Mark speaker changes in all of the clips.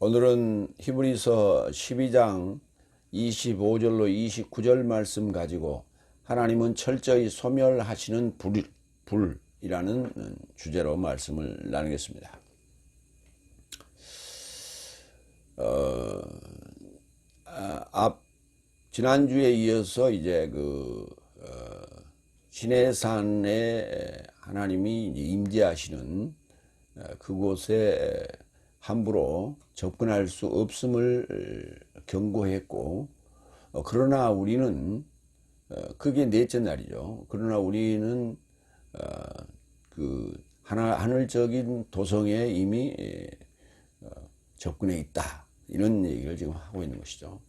Speaker 1: 오늘은 히브리서 12장 25절로 29절 말씀 가지고 하나님은 철저히 소멸하시는 불이라는 주제로 말씀을 나누겠습니다. 지난주에 이어서 이제 시내산에 하나님이 임재하시는 그곳에 함부로 접근할 수 없음을 경고했고, 그러나 우리는 그게 넷째 날이죠. 그러나 우리는 하늘적인 도성에 이미 접근해 있다, 이런 얘기를 지금 하고 있는 것이죠.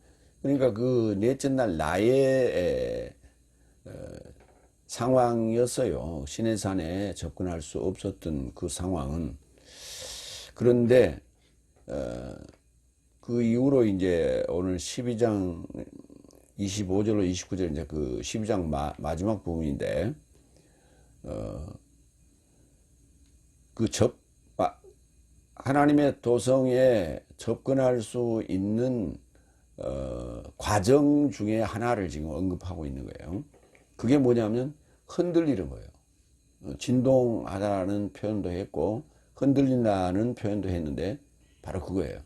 Speaker 1: 그러니까 그 넷째 날 나의 상황이었어요. 시내산에 접근할 수 없었던 그 상황은. 그런데 그 이후로 이제 오늘 12장 25절로 29절 이제 그 12장 마지막 부분인데, 하나님의 도성에 접근할 수 있는 과정 중에 하나를 지금 언급하고 있는 거예요. 그게 뭐냐면 흔들리는 거예요. 진동하다는 표현도 했고 흔들린다는 표현도 했는데 바로 그거예요.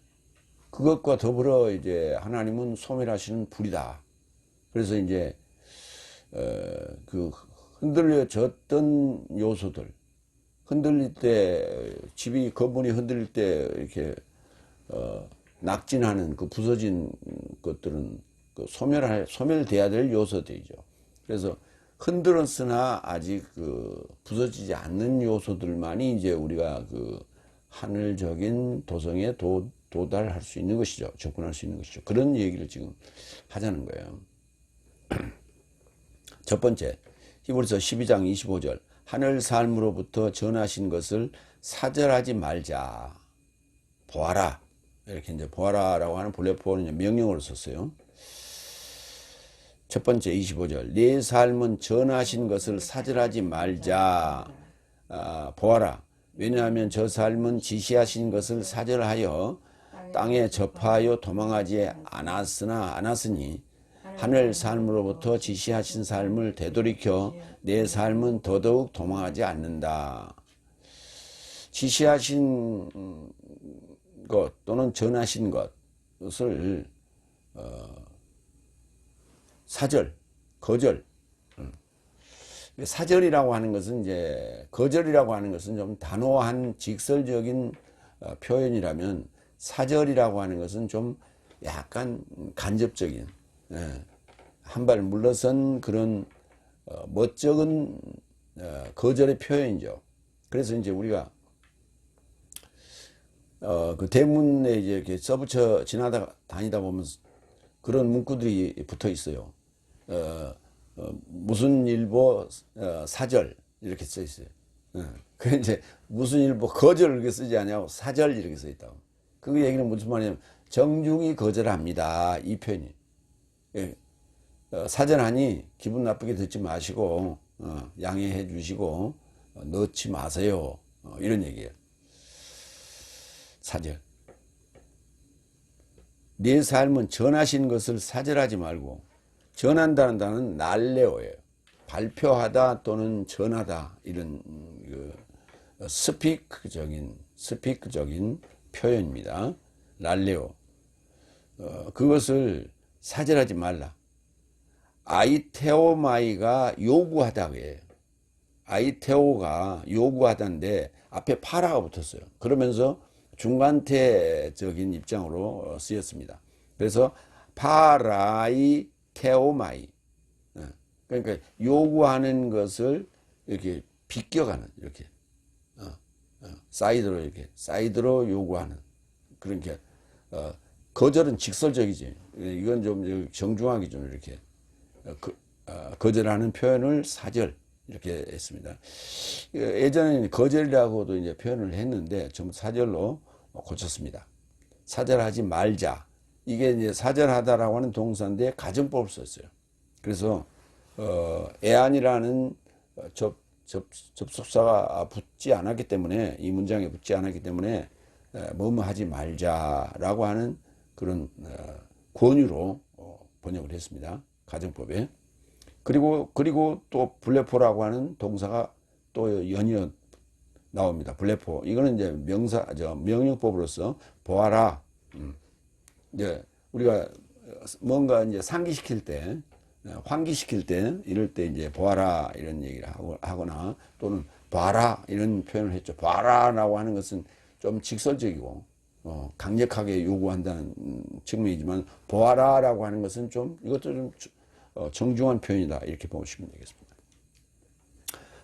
Speaker 1: 그것과 더불어 이제 하나님은 소멸하시는 불이다. 그래서 이제 그 흔들려졌던 요소들, 흔들릴 때 집이 건물이 흔들릴 때 이렇게 낙진하는 그 부서진 것들은 그 소멸돼야 될 요소들이죠. 그래서 흔들었으나 아직 부서지지 않는 요소들만이 이제 우리가 그 하늘적인 도성에 도달할 수 있는 것이죠. 접근할 수 있는 것이죠. 그런 얘기를 지금 하자는 거예요. 첫 번째, 히브리서 12장 25절. 하늘 삶으로부터 전하신 것을 사절하지 말자. 보아라. 이렇게 이제 보아라라고 하는 볼레포는 명령으로 썼어요. 첫 번째 25절. 내 삶은 전하신 것을 사절하지 말자. 보아라. 왜냐하면 저 삶은 지시하신 것을 사절하여 땅에 접하여 도망하지 않았으니 하늘 삶으로부터 지시하신 삶을 되돌이켜 내 삶은 더더욱 도망하지 않는다. 지시하신 것 또는 전하신 것을 사절, 거절. 사절이라고 하는 것은 이제 거절이라고 하는 것은 좀 단호한 직설적인 표현이라면, 사절이라고 하는 것은 좀 약간 간접적인, 한 발 물러선 그런 멋쩍은 거절의 표현이죠. 그래서 이제 우리가 그 대문에 이제 이렇게 써붙여 다니다 보면 그런 문구들이 붙어 있어요. 무슨 일보 사절 이렇게 써 있어요. 그 이제 무슨 일보 거절 이렇게 쓰지 않냐고 사절 이렇게 써 있다고. 그 얘기는 무슨 말이냐면 정중히 거절합니다, 이 표현이. 사절하니 기분 나쁘게 듣지 마시고 양해해 주시고 넣지 마세요, 이런 얘기예요. 사절. 내 삶은 전하신 것을 사절하지 말고, 전한다는 단어는 날레오예요. 발표하다 또는 전하다, 이런 스피크적인 표현입니다. 날레오. 그것을 사절하지 말라. 아이테오마이가 요구하다고 해요. 아이테오가 요구하다인데 앞에 파라가 붙었어요. 그러면서 중간태적인 입장으로 쓰였습니다. 그래서 파라이 테오마이, 그러니까 요구하는 것을 이렇게 비껴가는, 이렇게 사이드로 요구하는. 그러니까 거절은 직설적이지. 이건 좀 정중하게 좀 이렇게 거절하는 표현을 사절 이렇게 했습니다. 예전에는 거절이라고도 이제 표현을 했는데 좀 사절로 고쳤습니다. 사절하지 말자. 이게 이제 사절하다라고 하는 동사인데 가정법을 썼어요. 그래서 애안이라는 접속사가 붙지 않았기 때문에, 이 문장에 붙지 않았기 때문에 뭐뭐 하지 말자라고 하는 그런 권유로 번역을 했습니다. 가정법에. 그리고 또 블레포라고 하는 동사가 또 연이어 나옵니다. 블레포. 이거는 이제 명령법으로서 보아라. 이제 우리가 뭔가 이제 상기시킬 때, 환기시킬 때, 이럴 때 이제 보아라 이런 얘기를 하거나 또는 봐라 이런 표현을 했죠. 봐라라고 하는 것은 좀 직설적이고 강력하게 요구한다는 측면이지만 보아라라고 하는 것은 좀 이것도 좀 정중한 표현이다 이렇게 보시면 되겠습니다.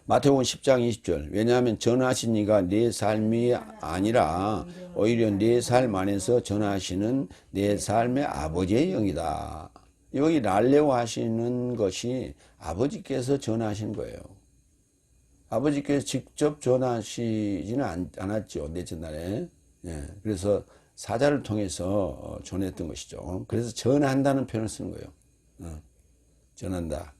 Speaker 1: 마태복음 10장 20절. 왜냐하면 전하신 이가 내 삶이 아니라 오히려 내 삶 안에서 전하시는 내 삶의 아버지의 영이다. 여기 랄레오 하시는 것이 아버지께서 전하신 거예요. 아버지께서 직접 전하시지는 않았죠. 넷째 날에. 예, 그래서 사자를 통해서 전했던 것이죠. 그래서 전한다는 표현을 쓰는 거예요. 전한다.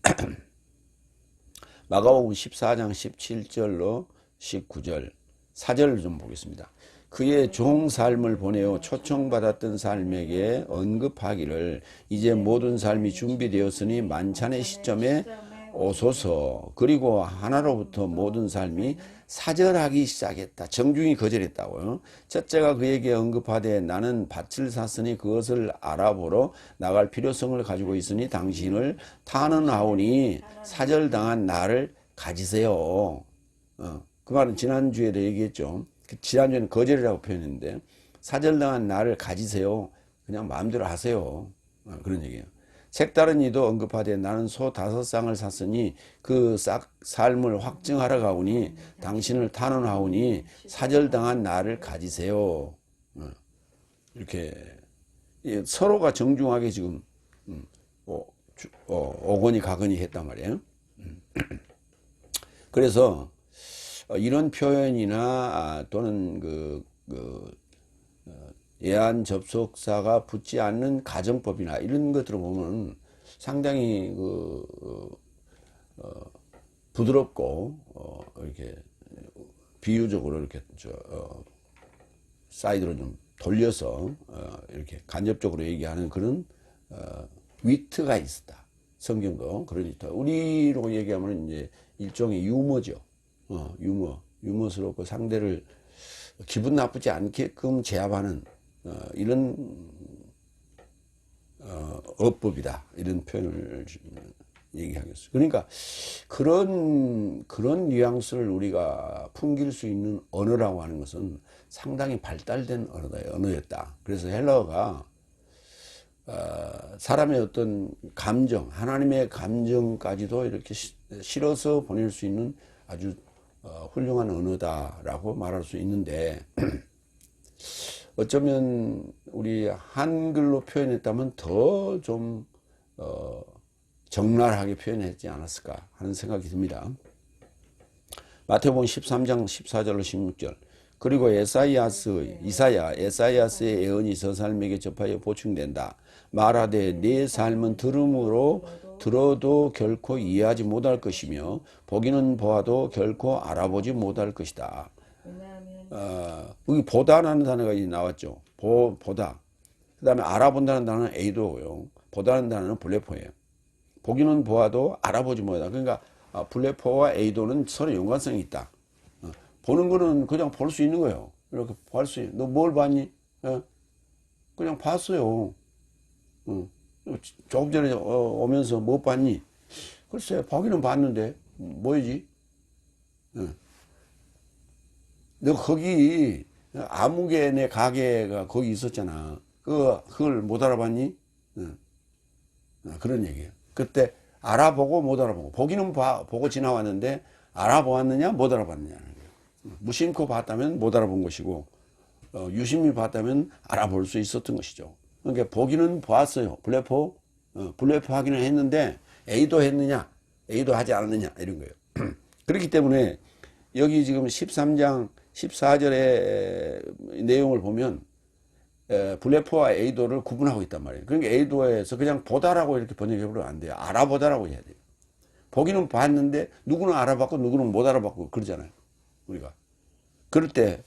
Speaker 1: 마가복음 14장 17절로 19절 4절을 좀 보겠습니다. 그의 종 삶을 보내어 초청받았던 삶에게 언급하기를 이제 모든 삶이 준비되었으니 만찬의 시점에 오소서. 그리고 하나로부터 모든 삶이 사절하기 시작했다. 정중히 거절했다고요. 첫째가 그에게 언급하되 나는 밭을 샀으니 그것을 알아보러 나갈 필요성을 가지고 있으니 당신을 탄원하오니 사절당한 나를 가지세요. 그 말은 지난주에도 얘기했죠. 지난주에는 거절이라고 표현했는데 사절당한 나를 가지세요. 그냥 마음대로 하세요. 그런 얘기예요. 색다른 이도 언급하되 나는 소 5쌍을 샀으니 그 삶을 확증하러 가오니 당신을 탄원하오니 사절당한 나를 가지세요. 이렇게 서로가 정중하게 지금 오거니 가거니 했단 말이에요. 그래서 이런 표현이나 또는 예한 접속사가 붙지 않는 가정법이나 이런 것들을 보면 상당히 부드럽고 이렇게 비유적으로 이렇게 사이드로 좀 돌려서 이렇게 간접적으로 얘기하는 그런 위트가 있었다. 성경도 그러니까 우리로 얘기하면 이제 일종의 유머죠. 유머스럽고 상대를 기분 나쁘지 않게끔 제압하는 이런 어법이다 이런 표현을 얘기하겠어요. 그러니까 그런 뉘앙스를 우리가 풍길 수 있는 언어라고 하는 것은 상당히 발달된 언어였다. 그래서 헬라어가 사람의 어떤 감정, 하나님의 감정까지도 이렇게 실어서 보낼 수 있는 아주 훌륭한 언어다라고 말할 수 있는데 어쩌면 우리 한글로 표현했다면 더 좀 적나라하게 표현했지 않았을까 하는 생각이 듭니다. 마태복음 13장 14절로 16절. 그리고 에사야스의 예언이 저 삶에게 접하여 보충된다. 말하되 내 삶은 들어도 결코 이해하지 못할 것이며 보기는 보아도 결코 알아보지 못할 것이다. 여기 보다라는 단어가 나왔죠. 보다. 그 다음에 알아본다는 단어는 에이도고요. 보다는 단어는 블레포예요. 보기는 보아도 알아보지 못하다. 그러니까 블레포와 에이도는 서로 연관성이 있다. 보는 거는 그냥 볼 수 있는 거예요. 이렇게 볼 수 있는. 너 뭘 봤니? 그냥 봤어요. 조금 전에 오면서 뭐 봤니? 글쎄, 보기는 봤는데 뭐지? 너 거기 아무개네 가게가 거기 있었잖아. 그걸 못 알아봤니? 그런 얘기예요. 그때 알아보고 못 알아보고 보기는 보고 지나왔는데 알아보았느냐 못 알아봤느냐. 무심코 봤다면 못 알아본 것이고 유심히 봤다면 알아볼 수 있었던 것이죠. 그러니까 보기는 보았어요. 블레포 하기는 했는데 A도 했느냐 A도 하지 않았느냐 이런 거예요. 그렇기 때문에 여기 지금 13장 14절의 내용을 보면 블레포와 A도를 구분하고 있단 말이에요. 그러니까 A도에서 그냥 보다라고 이렇게 번역해버리면 안 돼요. 알아보다라고 해야 돼요. 보기는 봤는데 누구는 알아봤고 누구는 못 알아봤고 그러잖아요. 우리가. 그럴 때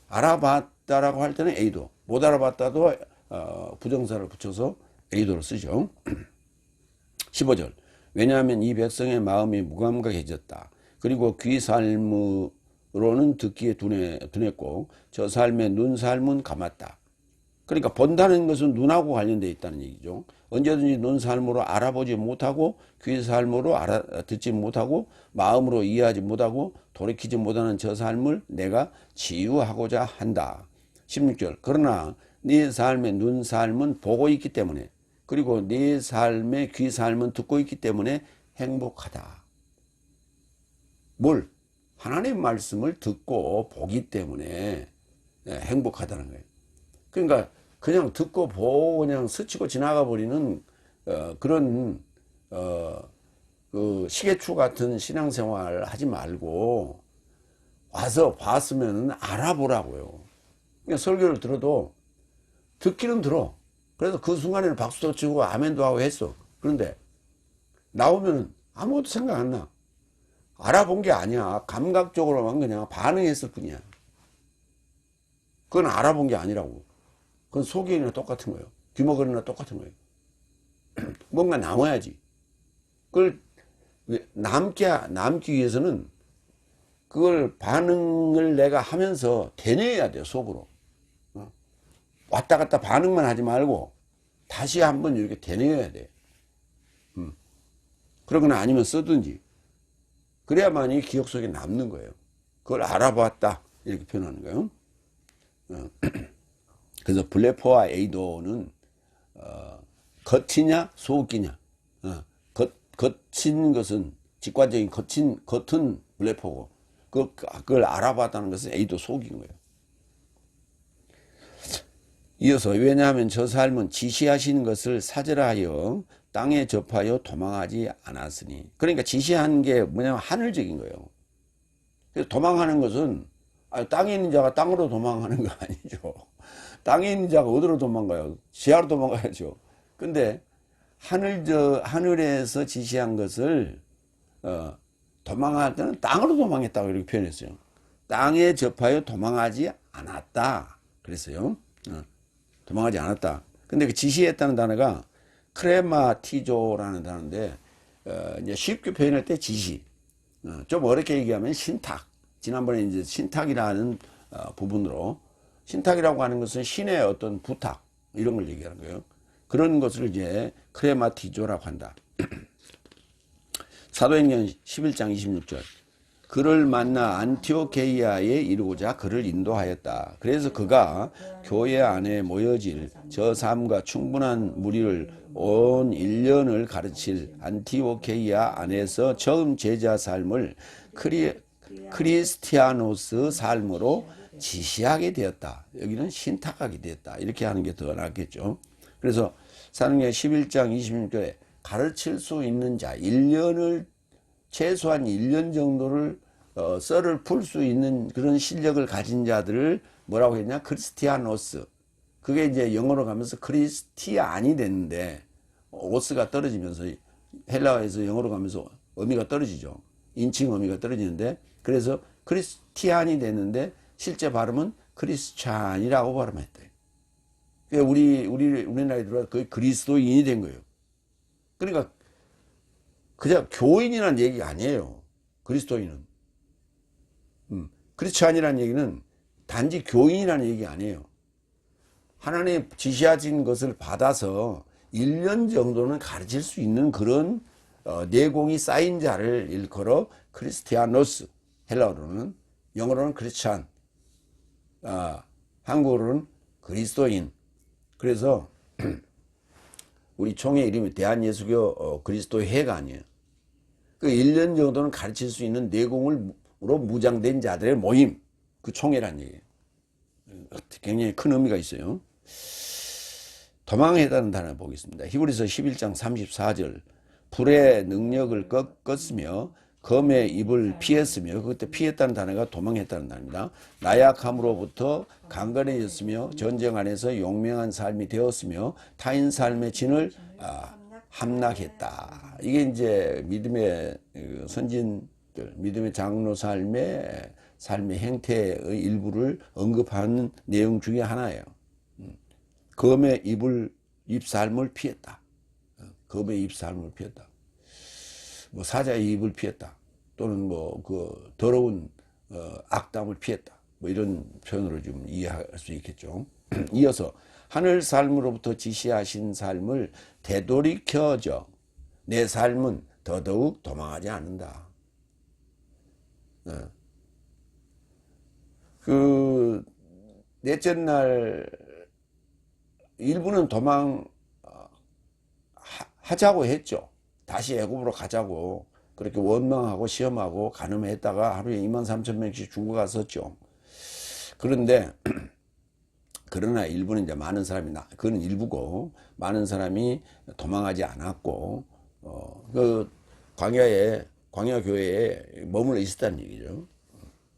Speaker 1: 알아듣겠다라고 할 때는 에이도, 못 알아봤다도 부정사를 붙여서 에이도로 쓰죠. 15절. 왜냐하면 이 백성의 마음이 무감각해졌다. 그리고 귀 삶으로는 듣기에 둔했고 저 삶의 눈 삶은 감았다. 그러니까 본다는 것은 눈하고 관련되어 있다는 얘기죠. 언제든지 눈 삶으로 알아보지 못하고 귀 삶으로 듣지 못하고 마음으로 이해하지 못하고 돌이키지 못하는 저 삶을 내가 치유하고자 한다. 16절. 그러나 네 삶의 눈 삶은 보고 있기 때문에 그리고 네 삶의 귀 삶은 듣고 있기 때문에 행복하다. 뭘? 하나님의 말씀을 듣고 보기 때문에 행복하다는 거예요. 그러니까 그냥 듣고 보고 그냥 스치고 지나가 버리는 그런 그 시계추 같은 신앙생활 하지 말고 와서 봤으면 알아보라고요. 그러니까 설교를 들어도 듣기는 들어. 그래서 그 순간에는 박수도 치고 아멘도 하고 했어. 그런데 나오면 아무것도 생각 안 나. 알아본 게 아니야. 감각적으로만 그냥 반응했을 뿐이야. 그건 알아본 게 아니라고. 그건 소견이나 똑같은 거예요. 귀머거리나 똑같은 거예요. 뭔가 남아야지. 그걸 남기 위해서는 그걸 반응을 내가 하면서 되뇌어야 돼요, 속으로. 왔다 갔다 반응만 하지 말고 다시 한번 이렇게 되뇌어야 돼. 그러거나 아니면 쓰든지. 그래야만이 기억 속에 남는 거예요. 그걸 알아봤다. 이렇게 표현하는 거예요. 그래서 블레포와 에이도는 겉이냐 속이냐. 겉인 것은 직관적인 겉은 블레포고 그걸 알아봤다는 것은 에이도 속인 거예요. 이어서 왜냐하면 저 삶은 지시하신 것을 사절하여 땅에 접하여 도망하지 않았으니. 그러니까 지시한 게 뭐냐면 하늘적인 거예요. 그래서 도망하는 것은 땅에 있는 자가 땅으로 도망하는 거 아니죠. 땅에 있는 자가 어디로 도망가요? 지하로 도망가야죠. 근데 하늘에서 지시한 것을 도망할 때는 땅으로 도망했다고 이렇게 표현했어요. 땅에 접하여 도망하지 않았다 그랬어요. 도망하지 않았다. 근데 그 지시했다는 단어가 크레마티조라는 단어인데 이제 쉽게 표현할 때 지시, 좀 어렵게 얘기하면 신탁. 지난번에 이제 신탁이라는 부분으로, 신탁이라고 하는 것은 신의 어떤 부탁 이런 걸 얘기하는 거예요. 그런 것을 이제 크레마티조라고 한다. 사도행전 11장 26절. 그를 만나 안티오케이아에 이르고자 그를 인도하였다. 그래서 그가 교회 안에 모여질 저 삶과 충분한 무리를 온 1년을 가르칠 안티오케이아 안에서 처음 제자 삶을 크리스티아노스 삶으로 지시하게 되었다. 여기는 신탁하게 되었다. 이렇게 하는 게 더 낫겠죠. 그래서 사도행전 11장 26절에 가르칠 수 있는 자 1년을 최소한 1년 정도를 썰을 풀 수 있는 그런 실력을 가진 자들을 뭐라고 했냐? 크리스티아노스. 그게 이제 영어로 가면서 크리스티안이 됐는데 오스가 떨어지면서 헬라어에서 영어로 가면서 의미가 떨어지죠. 인칭 의미가 떨어지는데 그래서 크리스티안이 됐는데 실제 발음은 크리스찬이라고 발음했대. 그러니까 우리나라에 들어와서 거의 그리스도인이 된 거예요. 그러니까 그냥 교인이라는 얘기가 아니에요. 그리스도인은. 크리스찬이라는 얘기는 단지 교인이라는 얘기 아니에요. 하나님 지시하신 것을 받아서 1년 정도는 가르칠 수 있는 그런 내공이 쌓인 자를 일컬어 크리스티아노스, 헬라어로는, 영어로는 크리스찬, 한국어로는 그리스도인. 그래서 우리 총회 이름이 대한예수교 그리스도회가 아니에요. 그 1년 정도는 가르칠 수 있는 내공으로 무장된 자들의 모임, 그 총회란 얘기예요. 굉장히 큰 의미가 있어요. 도망했다는 단어 보겠습니다. 히브리서 11장 34절. 불의 능력을 꺾었으며 검의 입을 피했으며, 그때 피했다는 단어가 도망했다는 단어입니다. 나약함으로부터 강건해졌으며 전쟁 안에서 용맹한 삶이 되었으며 타인 삶의 진을 함락했다. 이게 이제 믿음의 선진들, 믿음의 장로 삶의 삶의 행태의 일부를 언급하는 내용 중에 하나예요. 검의 입삶을 피했다. 검의 입삶을 피했다. 뭐 사자의 입을 피했다. 또는 뭐 그 더러운 악담을 피했다. 뭐 이런 표현으로 좀 이해할 수 있겠죠. 이어서 하늘 삶으로부터 지시하신 삶을 되돌이켜져 내 삶은 더더욱 도망하지 않는다. 그 넷째 날 일부는 도망하자고 했죠. 다시 애굽으로 가자고 그렇게 원망하고 시험하고 간음했다가 하루에 23,000명씩 죽어갔었죠. 그런데 그러나 일부는 이제 많은 사람이 그건 일부고 많은 사람이 도망하지 않았고 그 광야 교회에 머물러 있었다는 얘기죠.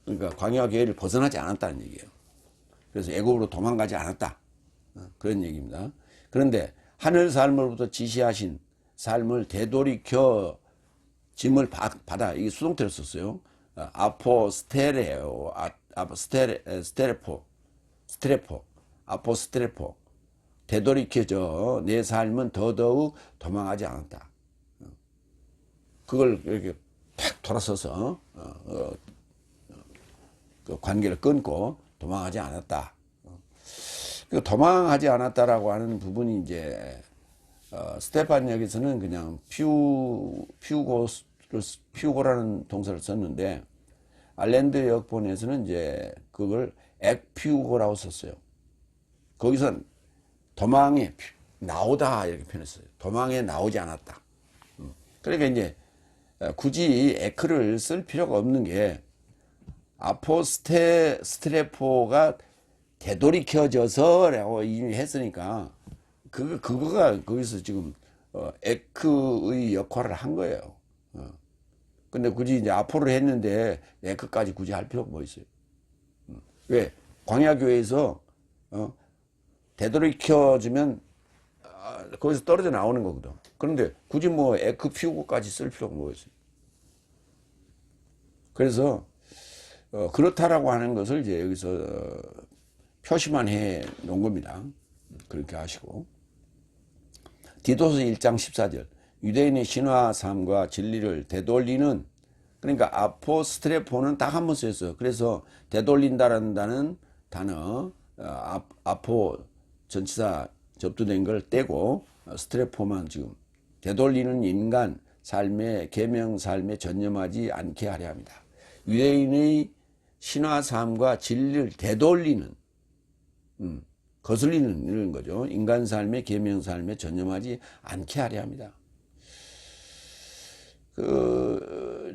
Speaker 1: 그러니까 광야 교회를 벗어나지 않았다는 얘기예요. 그래서 애굽으로 도망가지 않았다. 그런 얘기입니다. 그런데 하늘 삶으로부터 지시하신 삶을 되돌이켜 짐을 받아 이게 수동태를 썼어요. 아포스테레오, 스테레포, 아포스테레포. 되돌이켜져 내 삶은 더더욱 도망하지 않았다. 그걸 이렇게 팍 돌아서서 그 관계를 끊고 도망하지 않았다. 그 도망하지 않았다라고 하는 부분이 이제 스테판 여기서는 그냥 피우고라는 동사를 썼는데 알랜드 역본에서는 이제 그걸 액피우고라고 썼어요. 거기선 도망에 나오다 이렇게 표현했어요. 도망에 나오지 않았다. 그러니까 이제 굳이 에크를 쓸 필요가 없는 게 아포스테레포가 되돌이켜져서라고 이미 했으니까 그거가 거기서 지금 에크의 역할을 한 거예요. 근데 굳이 이제 아포를 했는데 에크까지 굳이 할 필요가 뭐 있어요? 왜? 광야교회에서 되돌이켜주면 거기서 떨어져 나오는 거거든. 그런데 굳이 뭐 에크 피우고까지 쓸 필요가 뭐 있어요? 그래서 그렇다라고 하는 것을 이제 여기서 표시만 해 놓은 겁니다. 그렇게 하시고 디도서 1장 14절 유대인의 신화 삶과 진리를 되돌리는 그러니까 아포스트레포는 딱 한 번 쓰였어요. 그래서 되돌린다라는 단어 아포 전치사 접두된 걸 떼고 스트레포만 지금 되돌리는 인간 삶의 계명 삶에 전념하지 않게 하려 합니다. 유대인의 신화 삶과 진리를 되돌리는 거슬리는 이런 거죠. 인간 삶의 계명 삶에 전념하지 않게 하려 합니다.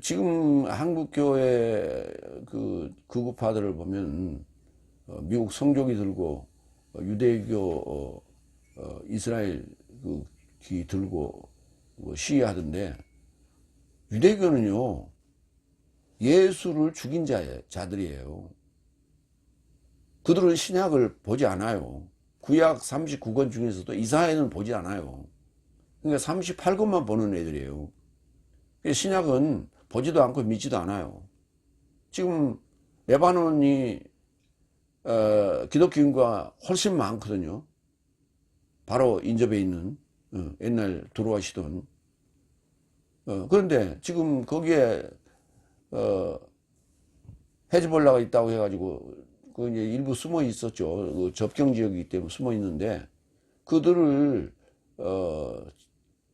Speaker 1: 지금 한국 교회 극우파들을 보면 미국 성조기 들고 유대교 이스라엘 기 들고 시위하던데 유대교는요 예수를 죽인 자들이에요. 그들은 신약을 보지 않아요. 구약 39권 중에서도 이사야는 보지 않아요. 그러니까 38권만 보는 애들이에요. 신약은 보지도 않고 믿지도 않아요. 지금 레바논이 기독교인과 훨씬 많거든요. 바로 인접해 있는 옛날 들어와시던 그런데 지금 거기에 헤즈볼라가 있다고 해가지고 그 이제 일부 숨어 있었죠. 그 접경 지역이기 때문에 숨어 있는데 그들을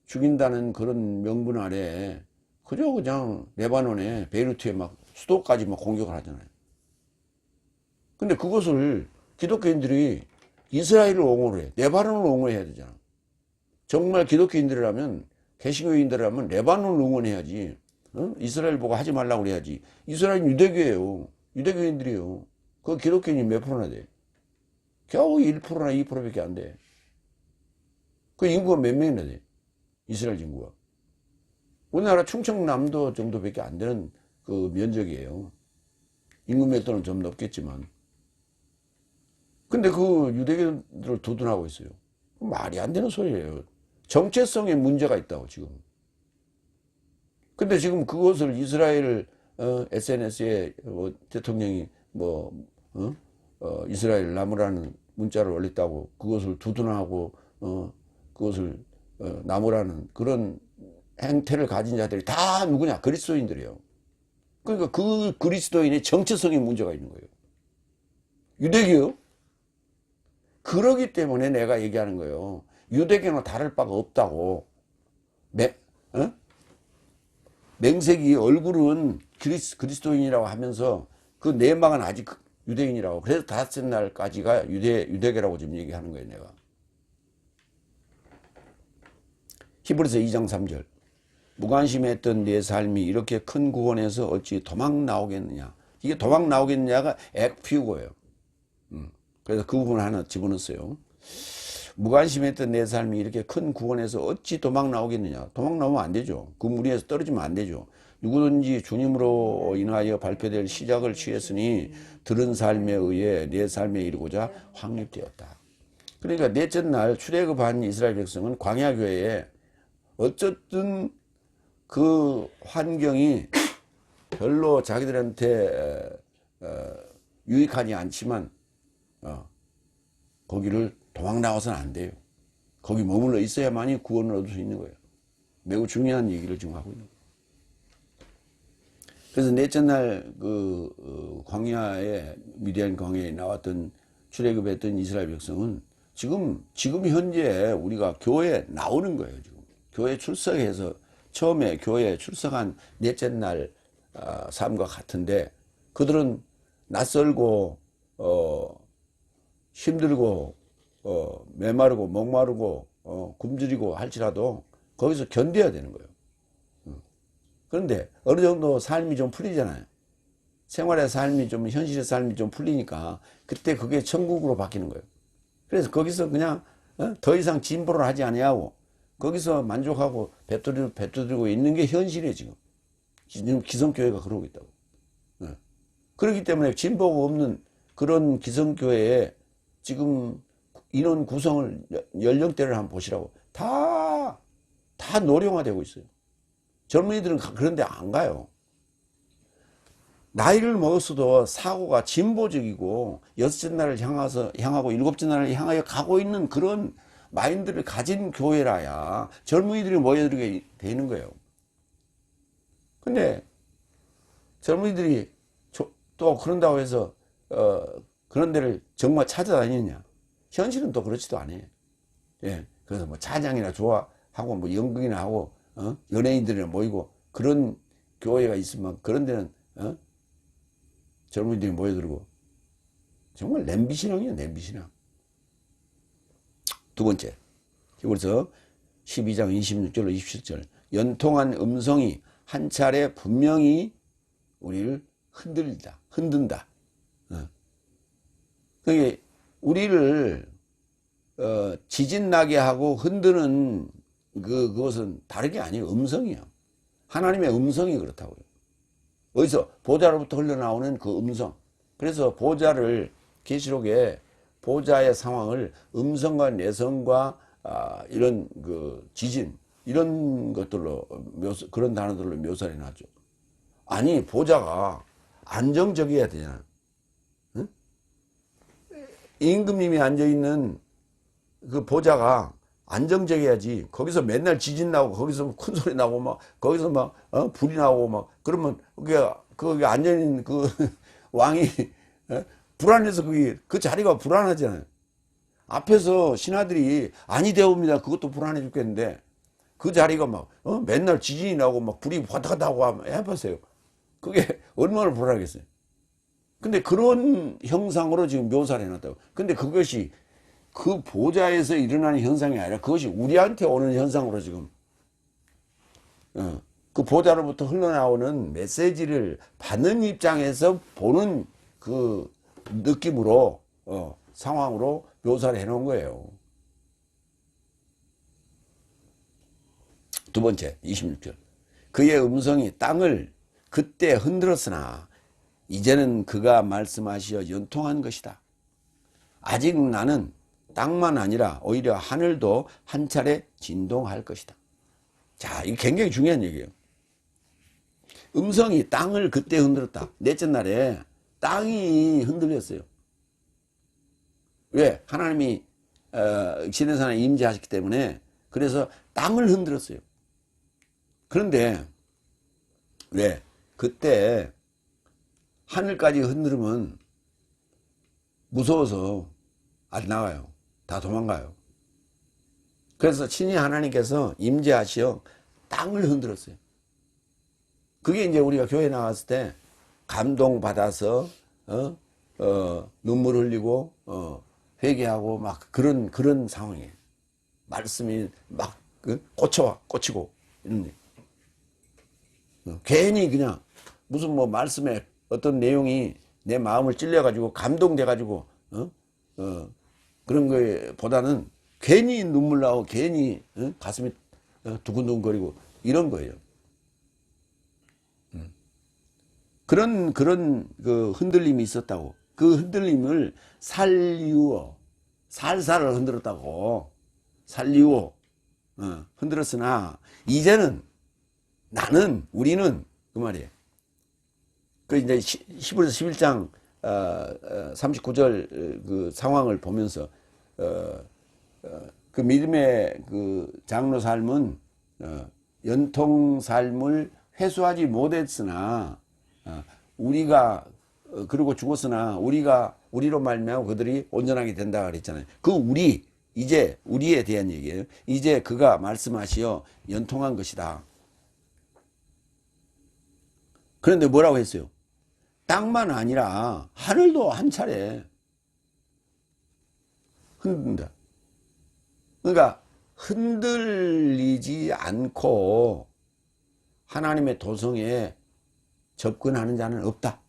Speaker 1: 죽인다는 그런 명분 아래 그냥 레바논에 베이루트에 막 수도까지 막 공격을 하잖아요. 근데 그것을 기독교인들이 이스라엘을 옹호를 해. 레바논을 옹호해야 되잖아. 정말 기독교인들이라면 개신교인들이라면 레바논을 응원해야지. 이스라엘 보고 하지 말라고 그래야지. 이스라엘은 유대교예요. 유대교인들이에요. 그 기독교인이 몇 프로나 돼? 겨우 1%나 2%밖에 안 돼. 그 인구가 몇 명이나 돼? 이스라엘 인구가. 우리나라 충청남도 정도밖에 안 되는 그 면적이에요. 인구 밀도는 좀 높겠지만. 근데 그 유대교인들을 두둔하고 있어요. 말이 안 되는 소리예요. 정체성에 문제가 있다고 지금. 근데 지금 그것을 이스라엘을 SNS에 뭐 대통령이 뭐 이스라엘 나무라는 문자를 올렸다고 그것을 두둔하고 그것을 나무라는 그런 행태를 가진 자들이 다 누구냐? 그리스도인들이에요. 그러니까 그 그리스도인의 정체성에 문제가 있는 거예요. 유대교요? 그러기 때문에 내가 얘기하는 거예요. 유대교는 다를 바가 없다고. 맹색이 얼굴은 그리스도인이라고 하면서 그 내막은 아직 유대인이라고. 그래서 다섯째 날까지가 유대교라고 지금 얘기하는 거예요, 내가. 히브리서 2장 3절. 무관심했던 내 삶이 이렇게 큰 구원에서 어찌 도망 나오겠느냐. 이게 도망 나오겠느냐가 액피우고예요. 그래서 그 부분을 하나 집어넣었어요. 무관심했던 내 삶이 이렇게 큰 구원에서 어찌 도망 나오겠느냐. 도망 나오면 안 되죠. 그 무리에서 떨어지면 안 되죠. 누구든지 주님으로 인하여 발표될 시작을 취했으니 들은 삶에 의해 내 삶에 이르고자 확립되었다. 그러니까 넷째 날 출애굽한 이스라엘 백성은 광야 교회에 어쨌든 그 환경이 별로 자기들한테 유익하지 않지만 거기를 도망 나와서는 안 돼요. 거기 머물러 있어야만이 구원을 얻을 수 있는 거예요. 매우 중요한 얘기를 지금 하고 있는 거예요. 그래서 넷째 날 그 광야에 미디안 광야에 나왔던 출애굽했던 이스라엘 백성은 지금 현재 우리가 교회에 나오는 거예요. 지금 교회 출석해서 처음에 교회에 출석한 넷째 날 삶과 같은데 그들은 낯설고 힘들고 메마르고 목마르고 굶주리고 할지라도 거기서 견뎌야 되는 거예요. 그런데 어느 정도 삶이 좀 풀리잖아요. 생활의 삶이 좀 현실의 삶이 좀 풀리니까 그때 그게 천국으로 바뀌는 거예요. 그래서 거기서 그냥 더 이상 진보를 하지 아니하고 거기서 만족하고 뱉어들고 있는 게 현실이에요. 지금 기성교회가 그러고 있다고. 그렇기 때문에 진보가 없는 그런 기성교회에 지금 인원 구성을 연령대를 한번 보시라고 다 노령화되고 있어요. 젊은이들은 그런데 안 가요. 나이를 먹었어도 사고가 진보적이고 여섯째 날을 향하고 일곱째 날을 향하여 가고 있는 그런 마인드를 가진 교회라야 젊은이들이 모여들게 되는 거예요. 근데 젊은이들이 또 그런다고 해서 그런 데를 정말 찾아다니느냐? 현실은 또 그렇지도 않아요. 예, 그래서 뭐 찬양이나 좋아하고 뭐 연극이나 하고 연예인들이나 모이고 그런 교회가 있으면 그런 데는 젊은이들이 모여들고 정말 냄비신앙이에요. 냄비신앙. 두 번째, 그래서 12장 26절로 27절 연통한 음성이 한 차례 분명히 우리를 흔든다. 그게 우리를 지진 나게 하고 흔드는 그것은 다른 게 아니에요. 음성이에요. 하나님의 음성이 그렇다고요. 어디서? 보좌로부터 흘러나오는 그 음성. 그래서 보좌를 계시록에 보좌의 상황을 음성과 내성과 이런 그 지진 이런 것들로 그런 단어들로 묘사해 놨죠. 아니 보좌가 안정적이어야 되잖아. 응? 임금님이 앉아 있는 그 보좌가 안정적이어야지. 거기서 맨날 지진 나고 거기서 큰 소리 나고 막 거기서 막 불이 나고 막 그러면 거기 앉아 있는 그 왕이 불안해서 그 자리가 불안하잖아요. 앞에서 신하들이 아니 되옵니다. 그것도 불안해 죽겠는데 그 자리가 막 맨날 지진이 나고 막 불이 왔다 갔다 하고 해보세요. 그게 얼마나 불안하겠어요. 근데 그런 형상으로 지금 묘사를 해놨다고. 근데 그것이 그 보좌에서 일어나는 현상이 아니라 그것이 우리한테 오는 현상으로 지금 그 보좌로부터 흘러나오는 메시지를 받는 입장에서 보는 그 느낌으로 상황으로 묘사를 해놓은 거예요. 두 번째 26절 그의 음성이 땅을 그때 흔들었으나 이제는 그가 말씀하시어 연통한 것이다. 아직 나는 땅만 아니라 오히려 하늘도 한 차례 진동할 것이다. 자, 이게 굉장히 중요한 얘기예요. 음성이 땅을 그때 흔들었다. 넷째 날에 땅이 흔들렸어요. 왜? 하나님이 시내산에 임재하셨기 때문에. 그래서 땅을 흔들었어요. 그런데 왜? 그때 하늘까지 흔들으면 무서워서 안 나가요. 다 도망가요. 그래서 친히 하나님께서 임재하시어 땅을 흔들었어요. 그게 이제 우리가 교회 나왔을 때 감동받아서 눈물 흘리고 회개하고 막 그런 상황이에요. 말씀이 막 꽂히고 이런. 괜히 그냥 무슨 뭐 말씀에 어떤 내용이 내 마음을 찔려가지고 감동돼가지고 그런 거에 보다는 괜히 눈물 나고 괜히 가슴이 두근두근거리고 이런 거예요. 그런 그 흔들림이 있었다고. 그 흔들림을 살리워 살살을 흔들었다고. 살리워 흔들었으나 이제는 우리는 그 말이에요. 그 이제 히브리서 11장 39절 그 상황을 보면서 그 믿음의 그 장로 삶은 연통 삶을 회수하지 못했으나 우리가 그리고 죽었으나 우리로 말미암아 그들이 온전하게 된다 그랬잖아요. 그 이제 우리에 대한 얘기예요. 이제 그가 말씀하시어 연통한 것이다. 그런데 뭐라고 했어요? 땅만 아니라 하늘도 한 차례 흔든다. 그러니까 흔들리지 않고 하나님의 도성에 접근하는 자는 없다.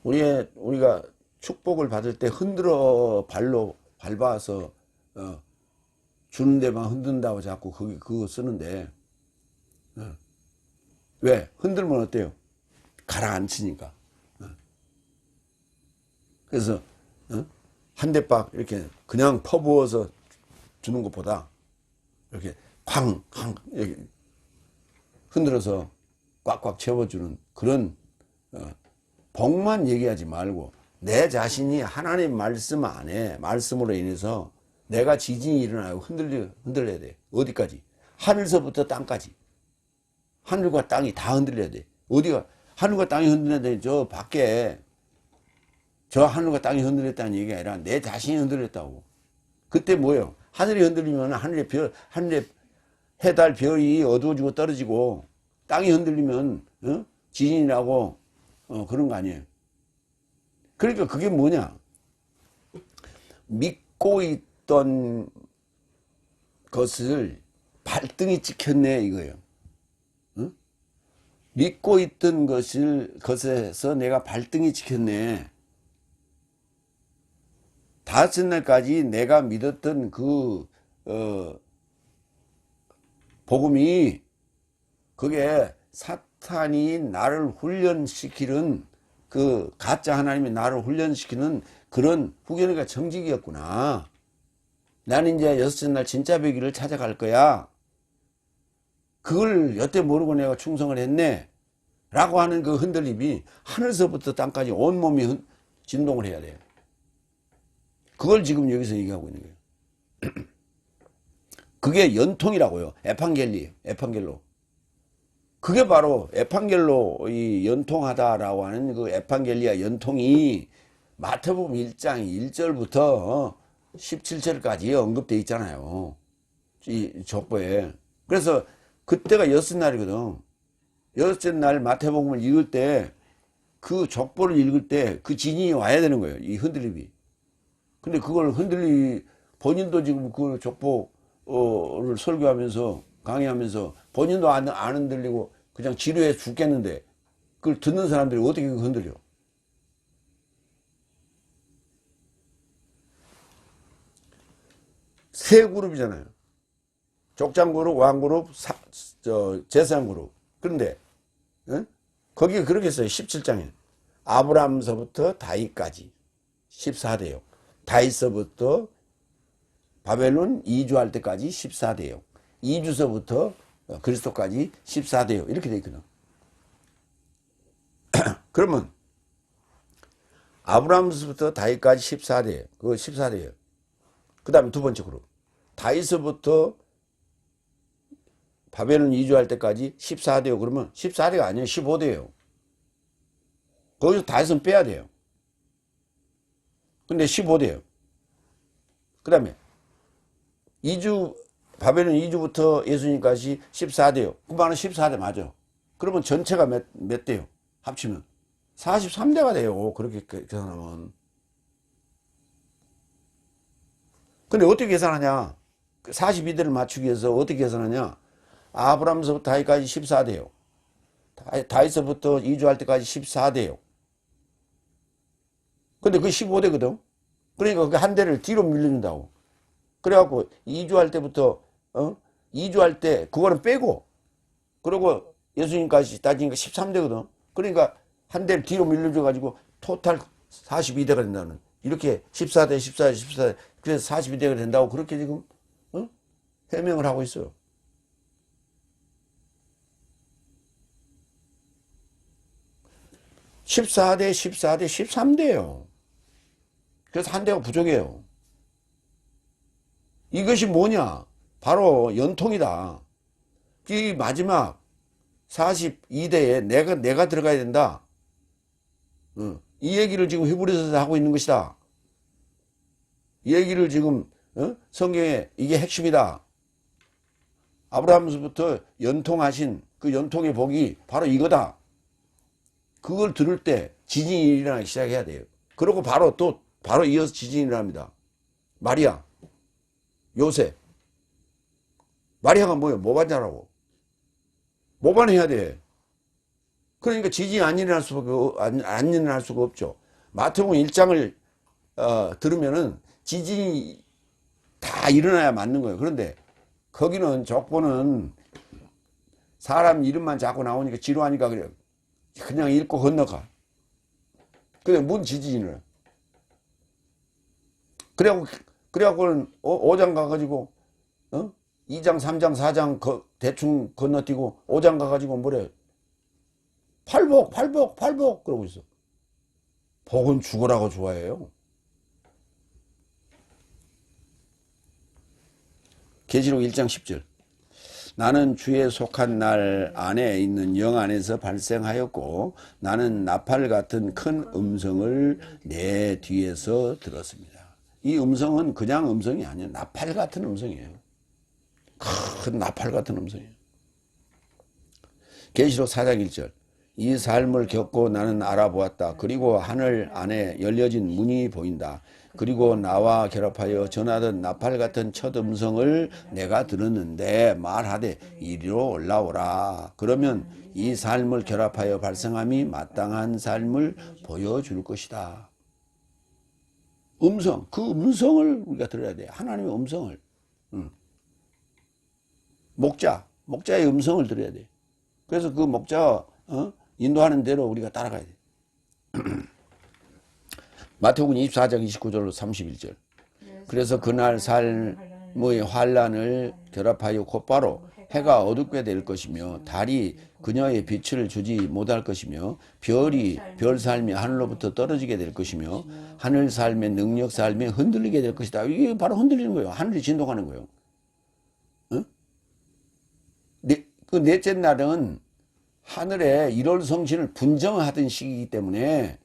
Speaker 1: 우리가 축복을 받을 때 흔들어 발로 밟아서 주는 데만 흔든다고 자꾸 그거 쓰는데 왜? 흔들면 어때요? 가라앉히니까. 그래서 한 대박 이렇게 그냥 퍼부어서 주는 것보다 이렇게 쾅 이렇게 흔들어서 꽉꽉 채워주는 그런 복만 얘기하지 말고 내 자신이 하나님 말씀 안에 말씀으로 인해서 내가 지진이 일어나고 흔들려야 돼. 어디까지? 하늘서부터 땅까지. 하늘과 땅이 다 흔들려야 돼. 어디가? 하늘과 땅이 흔들려야 돼. 저 밖에 저 하늘과 땅이 흔들렸다는 얘기가 아니라 내 자신이 흔들렸다고. 그때 뭐예요? 하늘이 흔들리면 하늘의 해달 별이 어두워지고 떨어지고 땅이 흔들리면 지진이 나고 그런 거 아니에요. 그러니까 그게 뭐냐? 믿고 있던 것을 발등이 찍혔네 이거예요. 믿고 있던 것에서 내가 발등이 찍혔네. 다섯 날까지 내가 믿었던 그 복음이 그게 사탄이 나를 훈련시키는 그 가짜 하나님이 나를 훈련시키는 그런 후견이가 정직이었구나. 나는 이제 여섯째 날 진짜 배기를 찾아갈 거야. 그걸 여태 모르고 내가 충성을 했네 라고 하는 그 흔들림이 하늘서부터 땅까지 온몸이 진동을 해야 돼요. 그걸 지금 여기서 얘기하고 있는 거예요. 그게 연통이라고요. 에판겔로. 그게 바로 에판겔로 이 연통하다라고 하는 그 에판겔리아 연통이 마태복음 1장 1절부터 17절까지 언급되어 있잖아요. 이 족보에. 그래서 그때가 여섯 날이거든. 여섯째 날 마태복음을 읽을 때 그 족보를 읽을 때 그 진이 와야 되는 거예요. 이 흔들림이. 근데 그걸 본인도 지금 그 족보를 설교하면서 강의하면서 본인도 안 흔들리고 그냥 지루해 죽겠는데 그걸 듣는 사람들이 어떻게 흔들려? 세 그룹이잖아요. 족장 그룹, 왕 그룹, 제사장 그룹. 그런데 거기가 그렇게 써요. 17장에 아브라함서부터 다윗까지 14대요. 다윗서부터 바벨론 이주할 때까지 14대요. 이주서부터 그리스도까지 14대요. 이렇게 돼 있거든. 그러면 아브라함부터 다윗까지 14대예요. 그거 14대예요. 그 다음에 두 번째 그룹. 다윗서부터 바벨론 이주할 때까지 14대요. 그러면 14대가 아니에요. 15대예요. 거기서 다윗은 빼야 돼요. 근데 15대예요. 그 다음에 바벨론 이주부터 예수님까지 14대요. 그 말은 14대 맞아. 그러면 전체가 몇 대요? 합치면 43대가 돼요. 그렇게 계산하면. 근데 어떻게 계산하냐? 42대를 맞추기 위해서 어떻게 계산하냐? 아브라함서부터 다윗까지 14대요. 다윗서부터 이주할 때까지 14대요. 근데 그게 15대거든. 그러니까 그 한 대를 뒤로 밀린다고. 그래갖고 이주할 때부터 이주할 때 그거는 빼고 그리고 예수님까지 따지니까 13대거든. 그러니까 한 대를 뒤로 밀려줘 가지고 토탈 42대가 된다는. 이렇게 14대 14대 14대 그래서 42대가 된다고 그렇게 지금 해명을 하고 있어요. (14대) (14대) (13대예요) 그래서 한 대가 부족해요. 이것이 뭐냐? 바로 연통이다. 이 마지막 42대에 내가 들어가야 된다. 이 얘기를 지금 히브리서에서 하고 있는 것이다. 이 얘기를 지금 성경에 이게 핵심이다. 아브라함부터 연통하신 그 연통의 복이 바로 이거다. 그걸 들을 때 지진이 일어나기 시작해야 돼요. 그리고 바로 이어서 지진이 일어납니다. 마리아, 요셉. 마리아가 뭐예요? 모반자라고. 모반해야 돼. 그러니까 지진이 안 일어날 수가 없죠. 마태복음 1장을 들으면은 지진이 다 일어나야 맞는 거예요. 그런데 거기는 족보는 사람 이름만 자꾸 나오니까 지루하니까 그래요. 그냥 읽고 건너가. 근데 뭔 지진이 일어나. 그래갖고는 5장 가가지고 2장 3장 4장 대충 건너뛰고 5장 가가지고 뭐래. 팔복 그러고 있어. 복은 죽으라고 좋아해요. 계시록 1장 10절. 나는 주에 속한 날 안에 있는 영 안에서 발생하였고 나는 나팔 같은 큰 음성을 내 뒤에서 들었습니다. 이 음성은 그냥 음성이 아니에요. 나팔 같은 음성이에요. 큰 나팔 같은 음성이에요. 계시록 4장 1절. 이 삶을 겪고 나는 알아보았다. 그리고 하늘 안에 열려진 문이 보인다. 그리고 나와 결합하여 전하던 나팔 같은 첫 음성을 내가 들었는데 말하되 이리로 올라오라. 그러면 이 삶을 결합하여 발생함이 마땅한 삶을 보여줄 것이다. 음성, 그 음성을 우리가 들어야 돼. 하나님의 음성을. 목자의 음성을 들어야 돼. 그래서 그 목자가 인도하는 대로 우리가 따라가야 돼. 마태복음 24장 29절로 31절. 그래서 그날 삶의 환란을 결합하여 곧바로 해가 어둡게 될 것이며 달이 그녀의 빛을 주지 못할 것이며 별이 별 삶이 하늘로부터 떨어지게 될 것이며 하늘 삶의 능력 삶이 흔들리게 될 것이다. 이게 바로 흔들리는 거예요. 하늘이 진동하는 거예요. 그 넷째 날은 하늘에 1월 성신을 분정하던 시기이기 때문에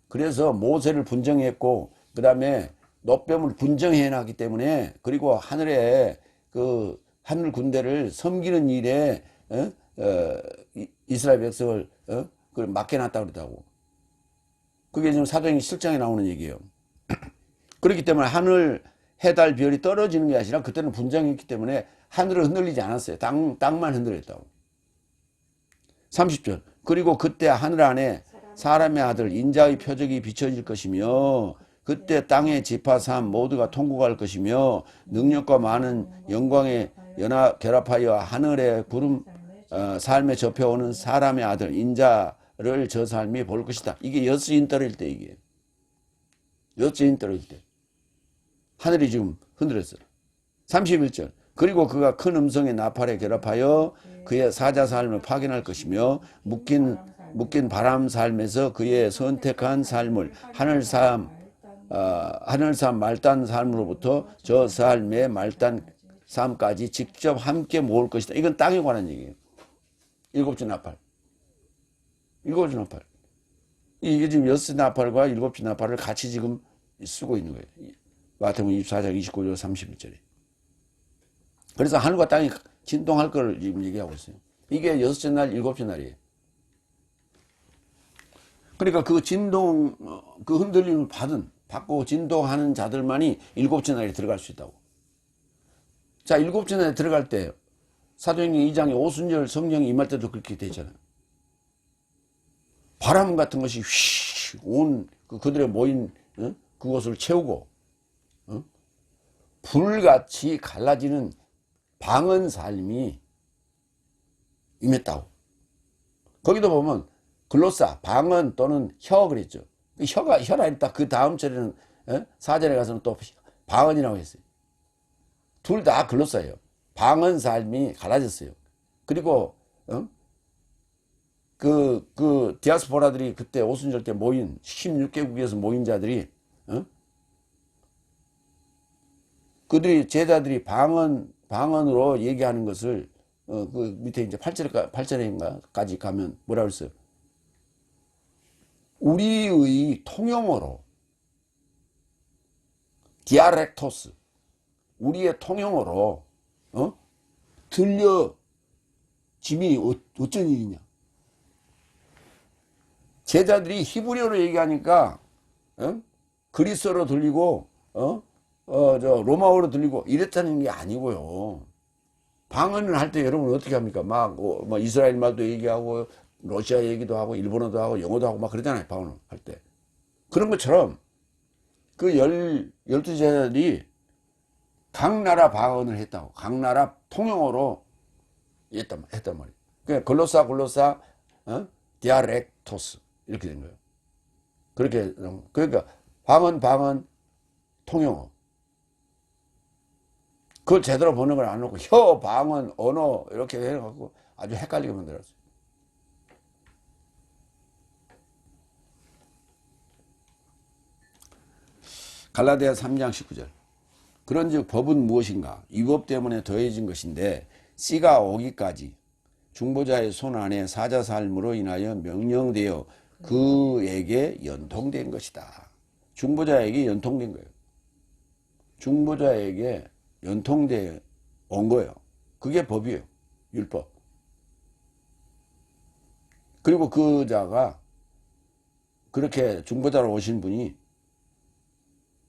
Speaker 1: 그래서 모세를 분정했고 그 다음에 놋뱀을 분정해 놨기 때문에 그리고 하늘에 그 하늘 군대를 섬기는 일에 이스라엘 백성을 그걸 맡겨놨다고 그러더라고. 그게 지금 사도행전 7장에 나오는 얘기예요. 그렇기 때문에 하늘 해달 별이 떨어지는 게 아니라 그때는 분정했기 때문에 하늘을 흔들리지 않았어요. 땅만 흔들렸다고. 30절. 그리고 그때 하늘 안에 사람의 아들 인자의 표적이 비춰질 것이며 그때 땅의 지파삼 모두가 통곡할 것이며 능력과 많은 영광에 결합하여 하늘의 구름 삶에 접혀오는 사람의 아들 인자를 저 삶이 볼 것이다. 이게 여스인 떨어질 때 이게. 여스인 떨어질 때. 하늘이 지금 흔들렸어요. 31절. 그리고 그가 큰 음성의 나팔에 결합하여 그의 사자 삶을 파견할 것이며 묶인 바람 삶에서 그의 선택한 삶을 하늘 삶 말단 삶으로부터 저 삶의 말단 삶까지 직접 함께 모을 것이다. 이건 땅에 관한 얘기예요. 일곱째 나팔. 일곱째 나팔. 이게 지금 여섯 나팔과 일곱째 나팔을 같이 지금 쓰고 있는 거예요. 마태복음 24장 29절 31절에. 그래서 하늘과 땅이 진동할 걸 지금 얘기하고 있어요. 이게 여섯째 날, 일곱째 날이에요. 그러니까 그 진동, 그 흔들림을 받고 진동하는 자들만이 일곱째 날에 들어갈 수 있다고. 자, 일곱째 날에 들어갈 때 사도행전 2장에 오순절 성령이 임할 때도 그렇게 되잖아요. 바람 같은 것이 휘 온 그들의 모인 그곳을 채우고 불같이 갈라지는 방언 삶이 임했다고. 거기도 보면 글로사, 방언 또는 혀 그랬죠. 혀라 했다. 그 다음 절에는 4절에 가서는 또 방언이라고 했어요. 둘 다 글로사예요. 방언 삶이 갈라졌어요. 그리고 그 디아스포라들이 그때 오순절 때 모인 16개국에서 모인 자들이 그들이 제자들이 방언으로 얘기하는 것을 그 밑에 이제 8절인가까지 가면 뭐라고 했어요? 우리의 통용어로 디아렉토스 우리의 통용어로 들려짐이 어쩐 일이냐. 제자들이 히브리어로 얘기하니까 그리스어로 들리고 로마어로 들리고 이랬다는 게 아니고요. 방언을 할 때 여러분 어떻게 합니까? 막 이스라엘 말도 얘기하고 러시아 얘기도 하고 일본어도 하고 영어도 하고 막 그러잖아요. 방언을 할 때. 그런 것처럼 그 12제자들이 각 나라 방언을 했다고. 각 나라 통용어로 했단 말이에요. 그러니까 글로사 디아렉토스 이렇게 된 거예요. 그러니까 방언 통용어. 그걸 제대로 번역을 안 하고 혀, 방언, 언어 이렇게 해갖고 아주 헷갈리게 만들었어요. 갈라디아 3장 19절. 그런즉 법은 무엇인가? 이 법 때문에 더해진 것인데 씨가 오기까지 중보자의 손 안에 사자 삶으로 인하여 명령되어 그에게 연통된 것이다. 중보자에게 연통된 거예요. 중보자에게 연통돼 온 거예요. 그게 법이에요. 율법. 그리고 그 자가 그렇게 중보자로 오신 분이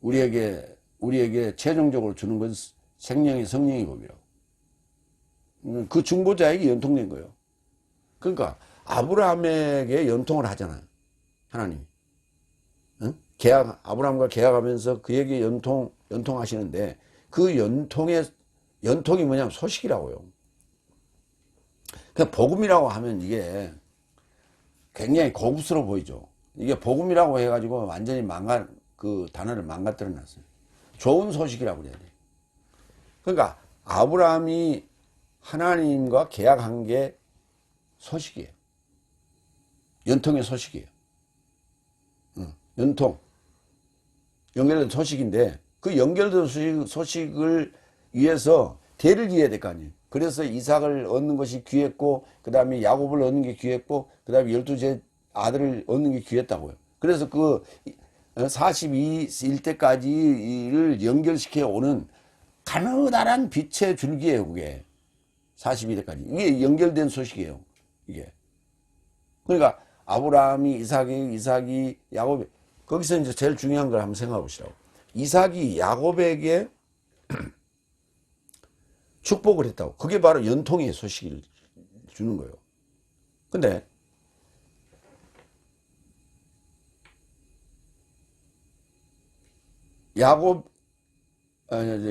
Speaker 1: 우리에게 최종적으로 주는 건 생명의 성령의 법이라고. 그 중보자에게 연통된 거예요. 그러니까 아브라함에게 연통을 하잖아요. 하나님이. 아브라함과 계약하면서 그에게 연통하시는데 그 연통이 뭐냐면 소식이라고요. 그 복음이라고 하면 이게 굉장히 고급스러워 보이죠. 이게 복음이라고 해가지고 완전히 그 단어를 망가뜨려 놨어요. 좋은 소식이라고 그래야 돼요. 그러니까 아브라함이 하나님과 계약한 게 소식이에요. 연통의 소식이에요. 연통. 연결된 소식인데 그 연결된 소식을 위해서 대를 이어야 될 거 아니에요. 그래서 이삭을 얻는 것이 귀했고 그 다음에 야곱을 얻는 게 귀했고 그 다음에 12째 아들을 얻는 게 귀했다고요. 그래서 그 42일 때까지를 연결시켜 오는 가느다란 빛의 줄기예요. 그게 42일까지 이게 연결된 소식이에요. 이게 그러니까 아브라함이 이삭이 야곱이 거기서 이제 제일 중요한 걸 한번 생각해 보시라고. 이삭이 야곱에게 축복을 했다고. 그게 바로 연통의 소식을 주는 거예요. 근데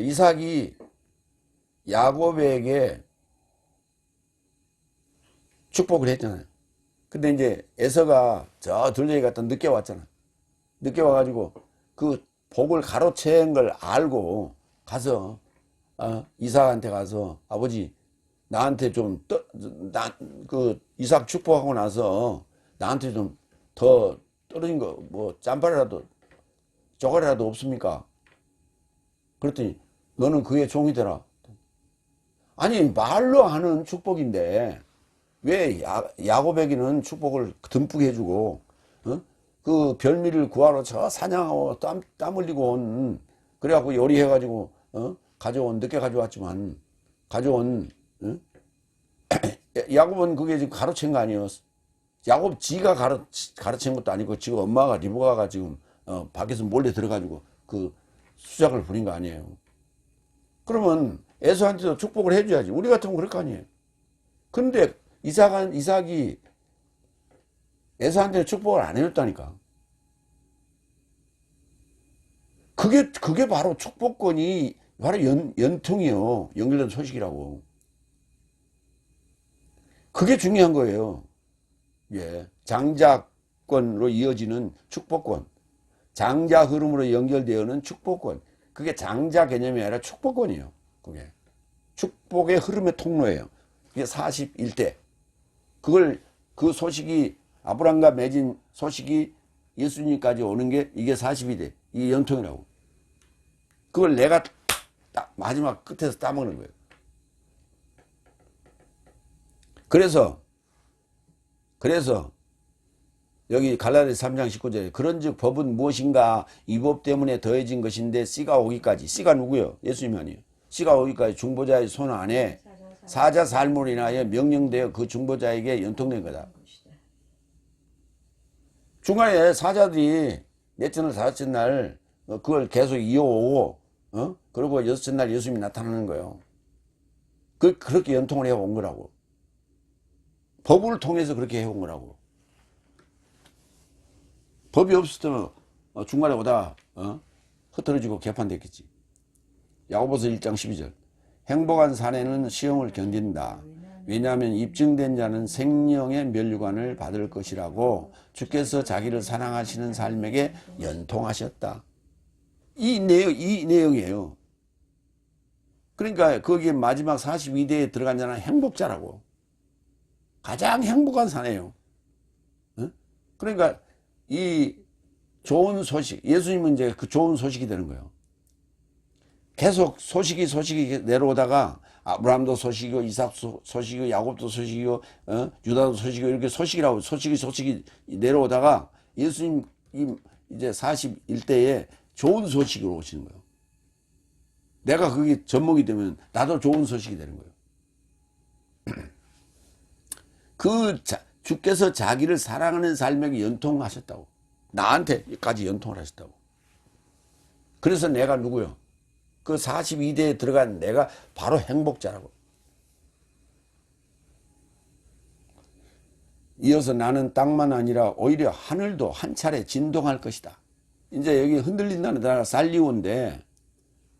Speaker 1: 이삭이 야곱에게 축복을 했잖아요. 근데 이제 에서가 저 들녘에 갔다 늦게 왔잖아. 늦게 와가지고 그 복을 가로챈 걸 알고 가서 이삭한테 가서 아버지 나한테 좀 이삭 축복하고 나서 나한테 좀 더 떨어진 거 뭐 짬바라도 쪼가리라도 없습니까? 그랬더니 너는 그의 종이 되라. 아니 말로 하는 축복인데 왜 야곱에게는 축복을 듬뿍 해주고 그 별미를 구하러 저 사냥하고 땀 흘리고 온 그래갖고 요리해가지고 가져온 늦게 가져왔지만 가져온 야곱은 그게 지금 가르친 거 아니에요. 야곱 지가 가르친 것도 아니고 지금 엄마가 리브가가 지금 밖에서 몰래 들어가지고 그 수작을 부린 거 아니에요. 그러면 에서한테도 축복을 해줘야지. 우리 같으면 그럴 거 아니에요. 근데 이삭이 에서한테 축복을 안 해줬다니까. 그게 바로 축복권이 바로 연통이요. 연결된 소식이라고. 그게 중요한 거예요. 예. 장자권으로 이어지는 축복권. 장자 흐름으로 연결되어는 축복권. 그게 장자 개념이 아니라 축복권이에요. 그게. 축복의 흐름의 통로예요. 그게 41대. 그 소식이, 아브람과 맺은 소식이 예수님까지 오는 게 이게 42대. 이게 연통이라고. 그걸 내가 딱 마지막 끝에서 따먹는 거예요. 그래서 여기 갈라디아서 3장 19절에 그런즉 법은 무엇인가 이 법 때문에 더해진 것인데 씨가 오기까지. 씨가 누구요? 예수님이 아니에요. 씨가 오기까지 중보자의 손 안에 사자 삶으로 인하여 명령되어 그 중보자에게 연통된 거다. 중간에 사자들이 넷째 날 다섯째 날 그걸 계속 이어오고 그리고 여섯째 날 예수님이 나타나는 거예요. 그렇게 연통을 해온 거라고. 법을 통해서 그렇게 해온 거라고. 법이 없었으면 중간에 오다 흩어지고 개판됐겠지. 야고보서 1장 12절. 행복한 사내는 시험을 견딘다. 왜냐하면 입증된 자는 생명의 면류관을 받을 것이라고 주께서 자기를 사랑하시는 삶에게 연통하셨다. 이 내용이에요. 그러니까 거기에 마지막 42대에 들어간 자는 행복자라고. 가장 행복한 사내예요. 그러니까 이 좋은 소식, 예수님은 이제 그 좋은 소식이 되는 거예요. 계속 소식이 내려오다가 아브라함도 소식이고 이삭 소식이고 야곱도 소식이고 유다도 소식이고 이렇게 소식이 내려오다가 예수님 이제 41대에 좋은 소식으로 오시는 거예요. 내가 그게 접목이 되면 나도 좋은 소식이 되는 거예요. 주께서 자기를 사랑하는 삶에게 연통하셨다고. 나한테까지 연통을 하셨다고. 그래서 내가 누구요? 그 42대에 들어간 내가 바로 행복자라고. 이어서 나는 땅만 아니라 오히려 하늘도 한 차례 진동할 것이다. 이제 여기 흔들린다는 단어가 살리오인데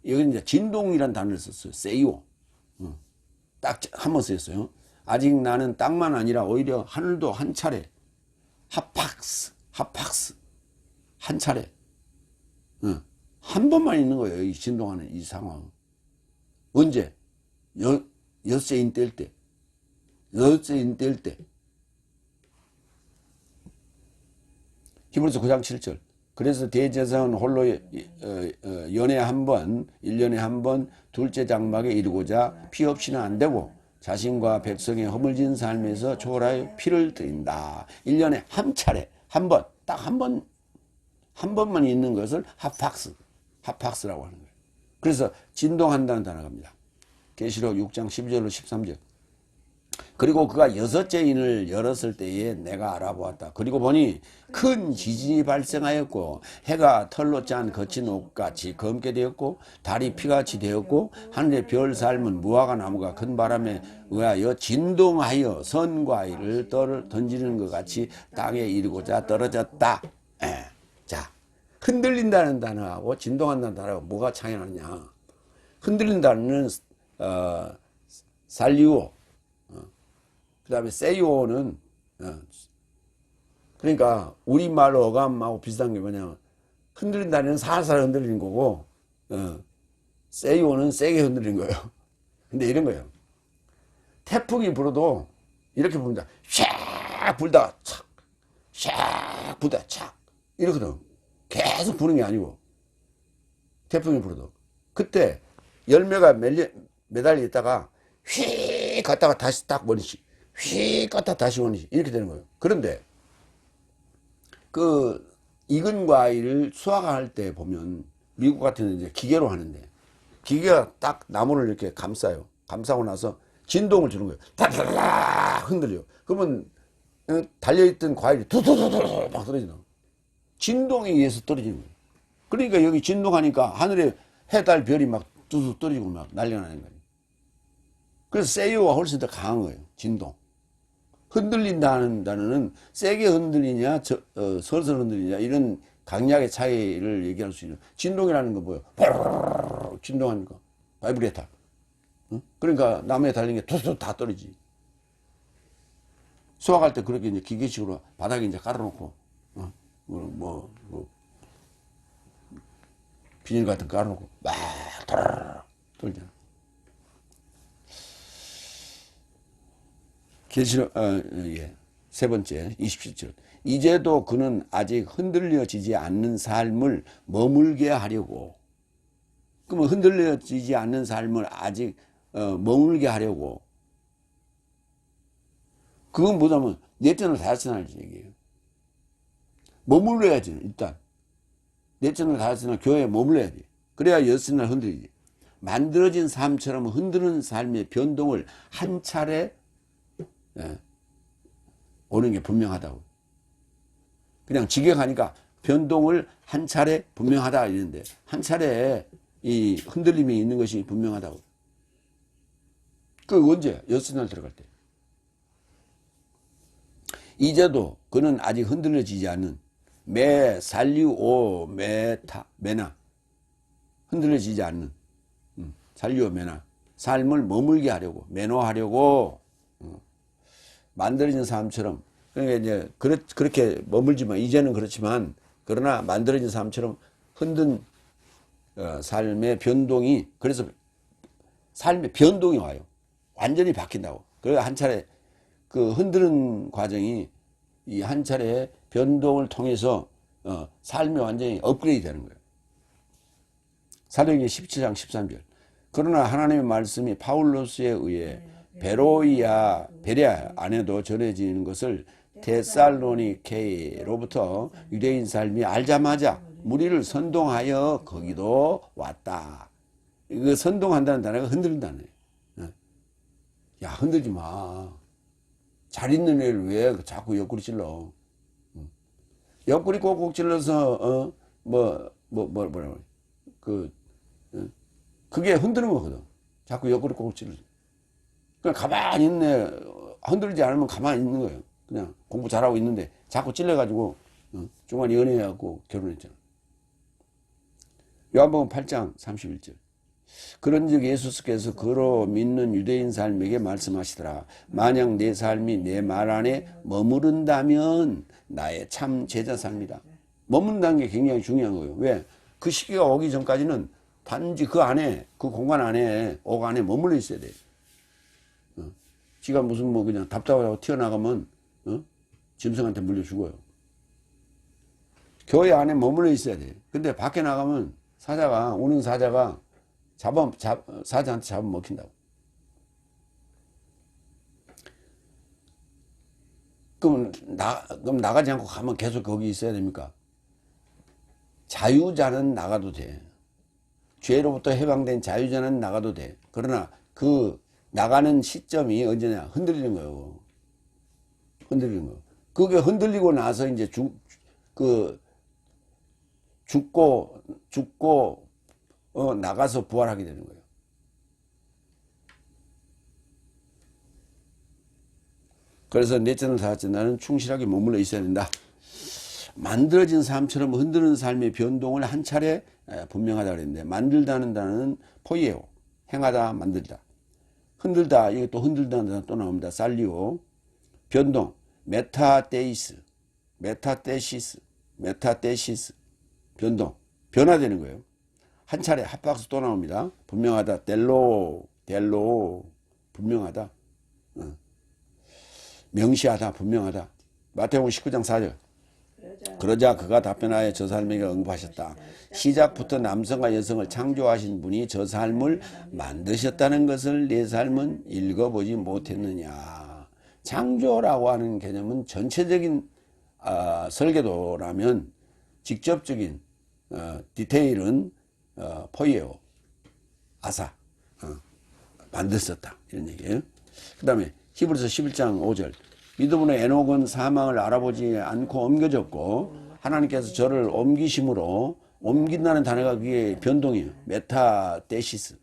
Speaker 1: 여기 이제 진동이라는 단어를 썼어요. 세이오. 딱 한 번 쓰였어요. 아직 나는 땅만 아니라 오히려 하늘도 한 차례 하팍스 한 차례 한 번만 있는 거예요. 이 진동하는 이 상황. 언제? 엿새인 뗄 때. 히브리서 9장 7절. 그래서 대제사장은 홀로 연에 한 번, 1년에 한 번 둘째 장막에 이르고자 피 없이는 안 되고 자신과 백성의 허물진 삶에서 초월하여 피를 드린다. 1년에 한 차례, 딱 한 번만 있는 것을 하팍스라고 하는 거예요. 그래서 진동한다는 단어가 갑니다. 계시록 6장 12절로 13절. 그리고 그가 여섯째 인을 열었을 때에 내가 알아보았다. 그리고 보니 큰 지진이 발생하였고 해가 털로 짠 거친 옷같이 검게 되었고 달이 피같이 되었고 하늘의 별 삶은 무화과 나무가 큰 바람에 의하여 진동하여 선과일을 던지는 것 같이 땅에 이르고자 떨어졌다. 자, 흔들린다는 단어하고 진동한다는 단어하고 뭐가 차이 나느냐. 흔들린다는 살리오, 그 다음에 세이오는 그러니까 우리말로 어감하고 비슷한 게 뭐냐면 흔들린다는 살살 흔들리는 거고 세이오는 세게 흔들린 거예요. 근데 이런 거예요. 태풍이 불어도 이렇게 부는다. 샥 불다가 착, 샥 불다가 착. 이렇거든. 계속 부는 게 아니고. 태풍이 불어도. 그때 열매가 매달려 있다가 휙 갔다가 다시 딱 원위치. 휙 갔다가 다시 원위치. 이렇게 되는 거예요. 그런데 그 익은 과일을 수확할 때 보면 미국 같은 데 이제 기계로 하는데 기계가 딱 나무를 이렇게 감싸요. 감싸고 나서 진동을 주는 거예요. 다다닥 흔들려. 그러면 달려있던 과일이 두두두두 막 떨어지는 거예요. 진동에 의해서 떨어지는 거예요. 그러니까 여기 진동하니까 하늘에 해, 달, 별이 막 뚜둑 떨어지고 막 난리가 나는 거예요. 그래서 세이오가 훨씬 더 강한 거예요. 진동. 흔들린다는 단어는 세게 흔들리냐 설설 흔들리냐 이런 강약의 차이를 얘기할 수 있는. 진동이라는 거 뭐예요? 진동하는 거 바이브레타. 그러니까 나무에 달린 게 툭툭 다 떨어지지. 수확할 때 그렇게 이제 기계식으로 바닥에 이제 깔아놓고 비닐 같은 거 깔아놓고 막 떨잖아. 계시록 예. 세 번째 27절. 이제도 그는 아직 흔들려지지 않는 삶을 머물게 하려고. 그러면 흔들려지지 않는 삶을 아직 머물게 하려고. 그건 뭐냐면 넷째는 다섯째는 얘기예요. 머물러야지. 일단 넷째는 다섯째는 교회에 머물러야지. 그래야 여섯째는 흔들리지. 만들어진 삶처럼 흔드는 삶의 변동을 한 차례 오는 게 분명하다고. 그냥 직역하니까 변동을 한 차례 분명하다 이랬는데 한 차례 이 흔들림이 있는 것이 분명하다고. 그 언제? 여섯 날 들어갈 때. 이제도 그는 아직 흔들려지지 않는 살리오 메나 흔들려지지 않는 살리오 메나 삶을 머물게 하려고 매너하려고 만들어진 삶처럼. 그러니까 이제 그렇게 머물지만 이제는 그렇지만 그러나 만들어진 삶처럼 흔든 삶의 변동이, 그래서 삶의 변동이 와요. 완전히 바뀐다고. 그래서 한 차례 그 흔드는 과정이 이 한 차례 변동을 통해서 삶이 완전히 업그레이드 되는 거예요. 사도행전 17장 13절. 그러나 하나님의 말씀이 바울로스에 의해 베레아 안에도 전해지는 것을 데살로니케로부터 유대인 삶이 알자마자 무리를 선동하여 거기도 왔다. 이거 선동한다는 단어가 흔들린다는 거예요. 야, 흔들지 마. 잘 있는 애를 왜 자꾸 옆구리 찔러? 옆구리 꼭꼭 찔러서 뭐라고 그게 흔드는 거거든. 자꾸 옆구리 꼭꼭 찔러. 그냥 가만히 있네. 흔들지 않으면 가만히 있는 거예요. 그냥 공부 잘하고 있는데 자꾸 찔러가지고 중간에 연애해갖고 결혼했잖아. 요한복음 8장 31절. 그런즉 예수께서 그로 믿는 유대인 삶에게 말씀하시더라. 만약 내 삶이 내 말 안에 머무른다면 나의 참 제자 삶이다. 머무른다는 게 굉장히 중요한 거예요. 왜? 그 시기가 오기 전까지는 단지 그 안에, 그 공간 안에, 옥 안에 머물러 있어야 돼. 지가 무슨 그냥 답답하고 튀어나가면 짐승한테 물려 죽어요. 교회 안에 머물러 있어야 돼. 근데 밖에 나가면 우는 사자가 사자한테 잡으면 먹힌다고. 그럼 나가지 않고 가면 계속 거기 있어야 됩니까? 자유자는 나가도 돼. 죄로부터 해방된 자유자는 나가도 돼. 그러나 그 나가는 시점이 언제냐? 흔들리는 거예요. 흔들리는 거. 그게 흔들리고 나서 이제 죽고 나가서 부활하게 되는 거예요. 그래서 넷째는 다섯째 나는 충실하게 머물러 있어야 된다. 만들어진 삶처럼 흔드는 삶의 변동을 한 차례 분명하다 그랬는데, 만들다는 단어는 포이에오, 행하다, 만들다. 흔들다, 이게 또 흔들다는 단어 또 나옵니다. 살리오. 변동, 메타테시스, 변동, 변화되는 거예요. 한 차례 핫박스 또 나옵니다. 분명하다. 델로 분명하다. 명시하다. 분명하다. 마태복음 19장 4절. 그러자 그가 답변하여 저 사람에게 응답하셨다. 시작부터 남성과 여성을 창조하신 분이 저 삶을 만드셨다는 것을 내 삶은 읽어보지 못했느냐. 창조라고 하는 개념은 전체적인 설계도라면 직접적인 디테일은 포이에오, 아사, 만들었다 이런 얘기예요. 그 다음에 히브리서 11장 5절. 믿음으로 에녹은 사망을 알아보지 않고 옮겨졌고 하나님께서 저를 옮기심으로, 옮긴다는 단어가 그게 변동이에요. 메타데시스.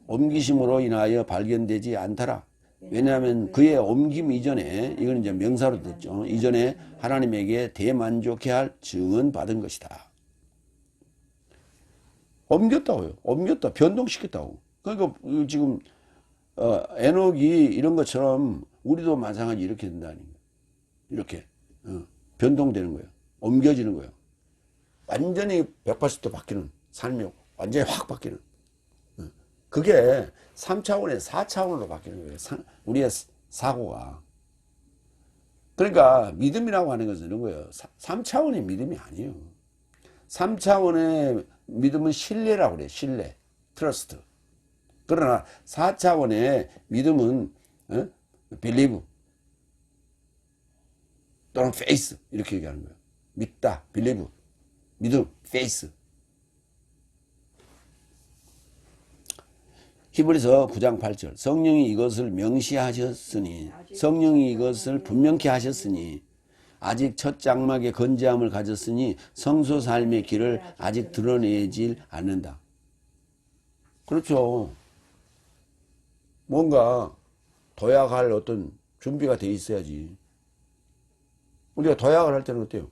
Speaker 1: 옮기심으로 인하여 발견되지 않더라. 왜냐하면 그의 옮김 이전에, 이건 이제 명사로 됐죠. 이전에 하나님에게 대만족해 할 증언 받은 것이다. 옮겼다고요. 옮겼다. 변동시켰다고. 그러니까 지금 에녹이 이런 것처럼 우리도 마찬가지 이렇게 된다는 거예요. 이렇게 변동되는 거예요. 옮겨지는 거예요. 완전히 180도 바뀌는 삶이 완전히 확 바뀌는. 그게 3차원에서 4차원으로 바뀌는 거예요. 우리의 사고가. 그러니까 믿음이라고 하는 것은 이런 거예요. 3차원의 믿음이 아니에요. 3차원의 믿음은 신뢰라고 그래요. 신뢰, 트러스트. 그러나 4차원의 믿음은 believe 또는 faith 이렇게 얘기하는 거예요. 믿다, believe, 믿음, faith. 히브리서 9장 8절. 성령이 이것을 명시하셨으니, 성령이 이것을 분명케 하셨으니, 아직 첫 장막의 건재함을 가졌으니 성소 삶의 길을 아직 드러내질 않는다. 그렇죠. 뭔가 도약할 어떤 준비가 돼 있어야지. 우리가 도약을 할 때는 어때요?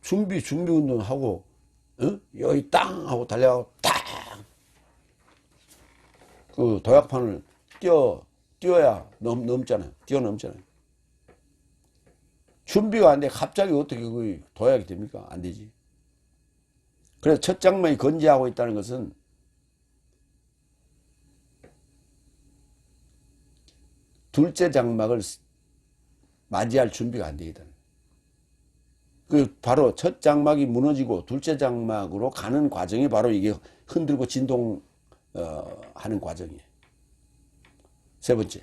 Speaker 1: 준비 운동하고, 여기 땅! 하고 달려가고, 딱! 그 도약판을 뛰어야 넘잖아요. 뛰어넘잖아요. 준비가 안 돼. 갑자기 어떻게 그 도약이 됩니까? 안 되지. 그래서 첫 장막이 건재하고 있다는 것은 둘째 장막을 맞이할 준비가 안 되겠다. 그 바로 첫 장막이 무너지고 둘째 장막으로 가는 과정이 바로 이게 흔들고 진동 하는 과정이에요. 세 번째,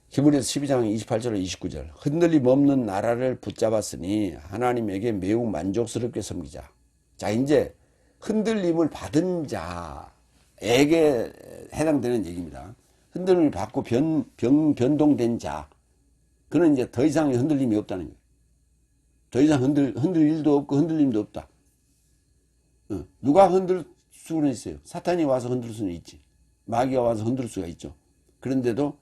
Speaker 1: 히브리서 12장 28절 29절. 흔들림 없는 나라를 붙잡았으니 하나님에게 매우 만족스럽게 섬기자. 자, 이제 흔들림을 받은 자에게 해당되는 얘기입니다. 흔들림을 받고 변동된 자, 그는 이제 더 이상의 흔들림이 없다는 거예요. 더 이상 흔들 일도 없고 흔들림도 없다. 누가 흔들 수는 있어요. 사탄이 와서 흔들 수는 있지. 마귀가 와서 흔들 수가 있죠. 그런데도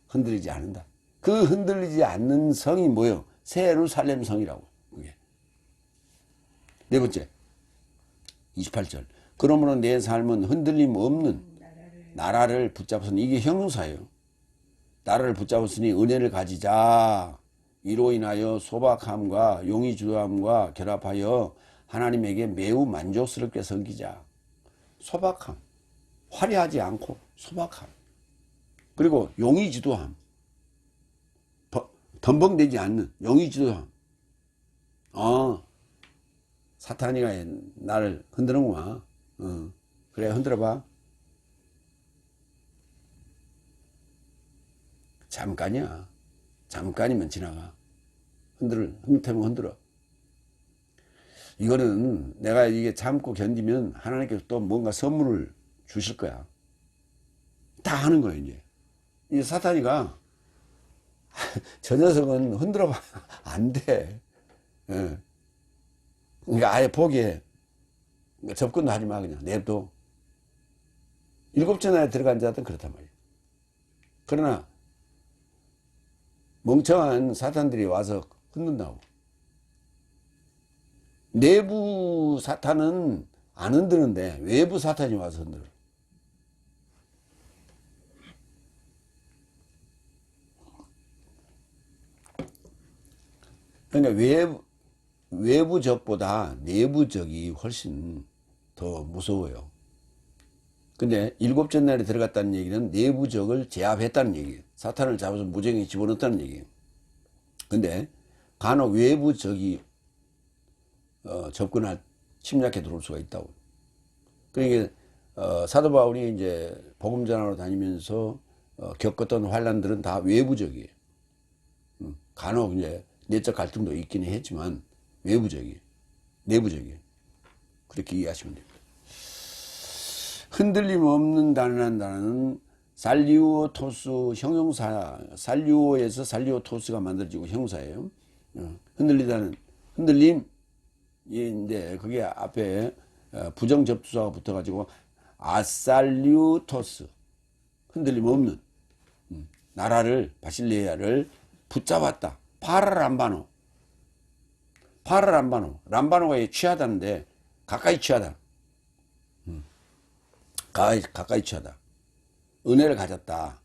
Speaker 1: 흔들리지 않는다. 그 흔들리지 않는 성이 뭐예요? 새 예루살렘 성이라고. 그게. 네 번째, 28절. 그러므로 내 삶은 흔들림 없는 나라를 붙잡았으니, 이게 형용사예요. 나라를 붙잡았으니 은혜를 가지자. 이로 인하여 소박함과 용의 주도함과 결합하여 하나님에게 매우 만족스럽게 섬기자. 소박함, 화려하지 않고 소박함, 그리고 용의 주도함, 덤벙대지 않는 용의 주도함. 사탄이가 나를 흔드는구나. 그래, 흔들어봐. 잠깐이야. 잠깐이면 지나가. 흔들면 흔들어. 이거는 내가 이게 참고 견디면 하나님께서 또 뭔가 선물을 주실 거야. 다 하는 거예요, 이제. 이 사탄이가 저 녀석은 흔들어봐. 안 돼. 예. 그러니까 아예 포기해. 접근도 하지 마, 그냥. 냅둬. 7전 안에 들어간 자들은 그렇단 말이에요. 그러나 멍청한 사탄들이 와서 흔든다고. 내부 사탄은 안 흔드는데 외부 사탄이 와서 흔들어. 그러니까 외부적보다 내부적이 훨씬 더 무서워요. 근데 일곱 전날에 들어갔다는 얘기는 내부적을 제압했다는 얘기예요. 사탄을 잡아서 무정에 집어넣었다는 얘기예요. 근데 간혹 외부적이 접근할 침략해 들어올 수가 있다고. 그러니까 사도 바울이 이제 복음 전하러 다니면서 겪었던 환란들은 다 외부적이에요. 간혹 이제 내적 갈등도 있기는 했지만 외부적이에요. 내부적이에요. 그렇게 이해하시면 됩니다. 흔들림 없는 단어란 단어는 살리오토스 형용사, 살리오에서 살리오토스가 만들어지고 형사예요. 흔들리다는 흔들림인데 그게 앞에 부정 접수사가 붙어가지고 아살리오토스, 흔들림 없는 나라를, 바실레아를 붙잡았다. 파라 람바노, 파라 람바노, 람바노가 취하다는데 가까이 취하다. 가까이 취하다. 은혜를 가졌다.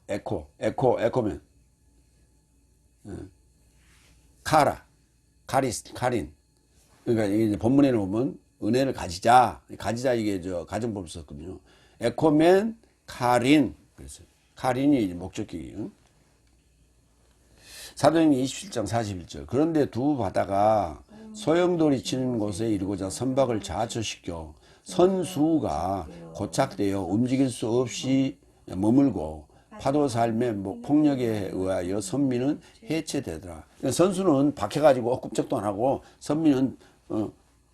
Speaker 1: 에코면 카린. 그러니까 이게 본문에는 보면 은혜를 가지자 이게 저 가정법 썼거든요. 에코면 카린. 그래서 카린이 이제 목적격이에요. 사도행전 27장 41절. 그런데 두 바다가 소용돌이 치는 곳에 이르고자 선박을 좌초시켜 선수가 고착되어 움직일 수 없이 머물고 파도 삶의 폭력에 의하여 선미는 해체되더라. 선수는 박혀가지고 꿈쩍도 안 하고 선미는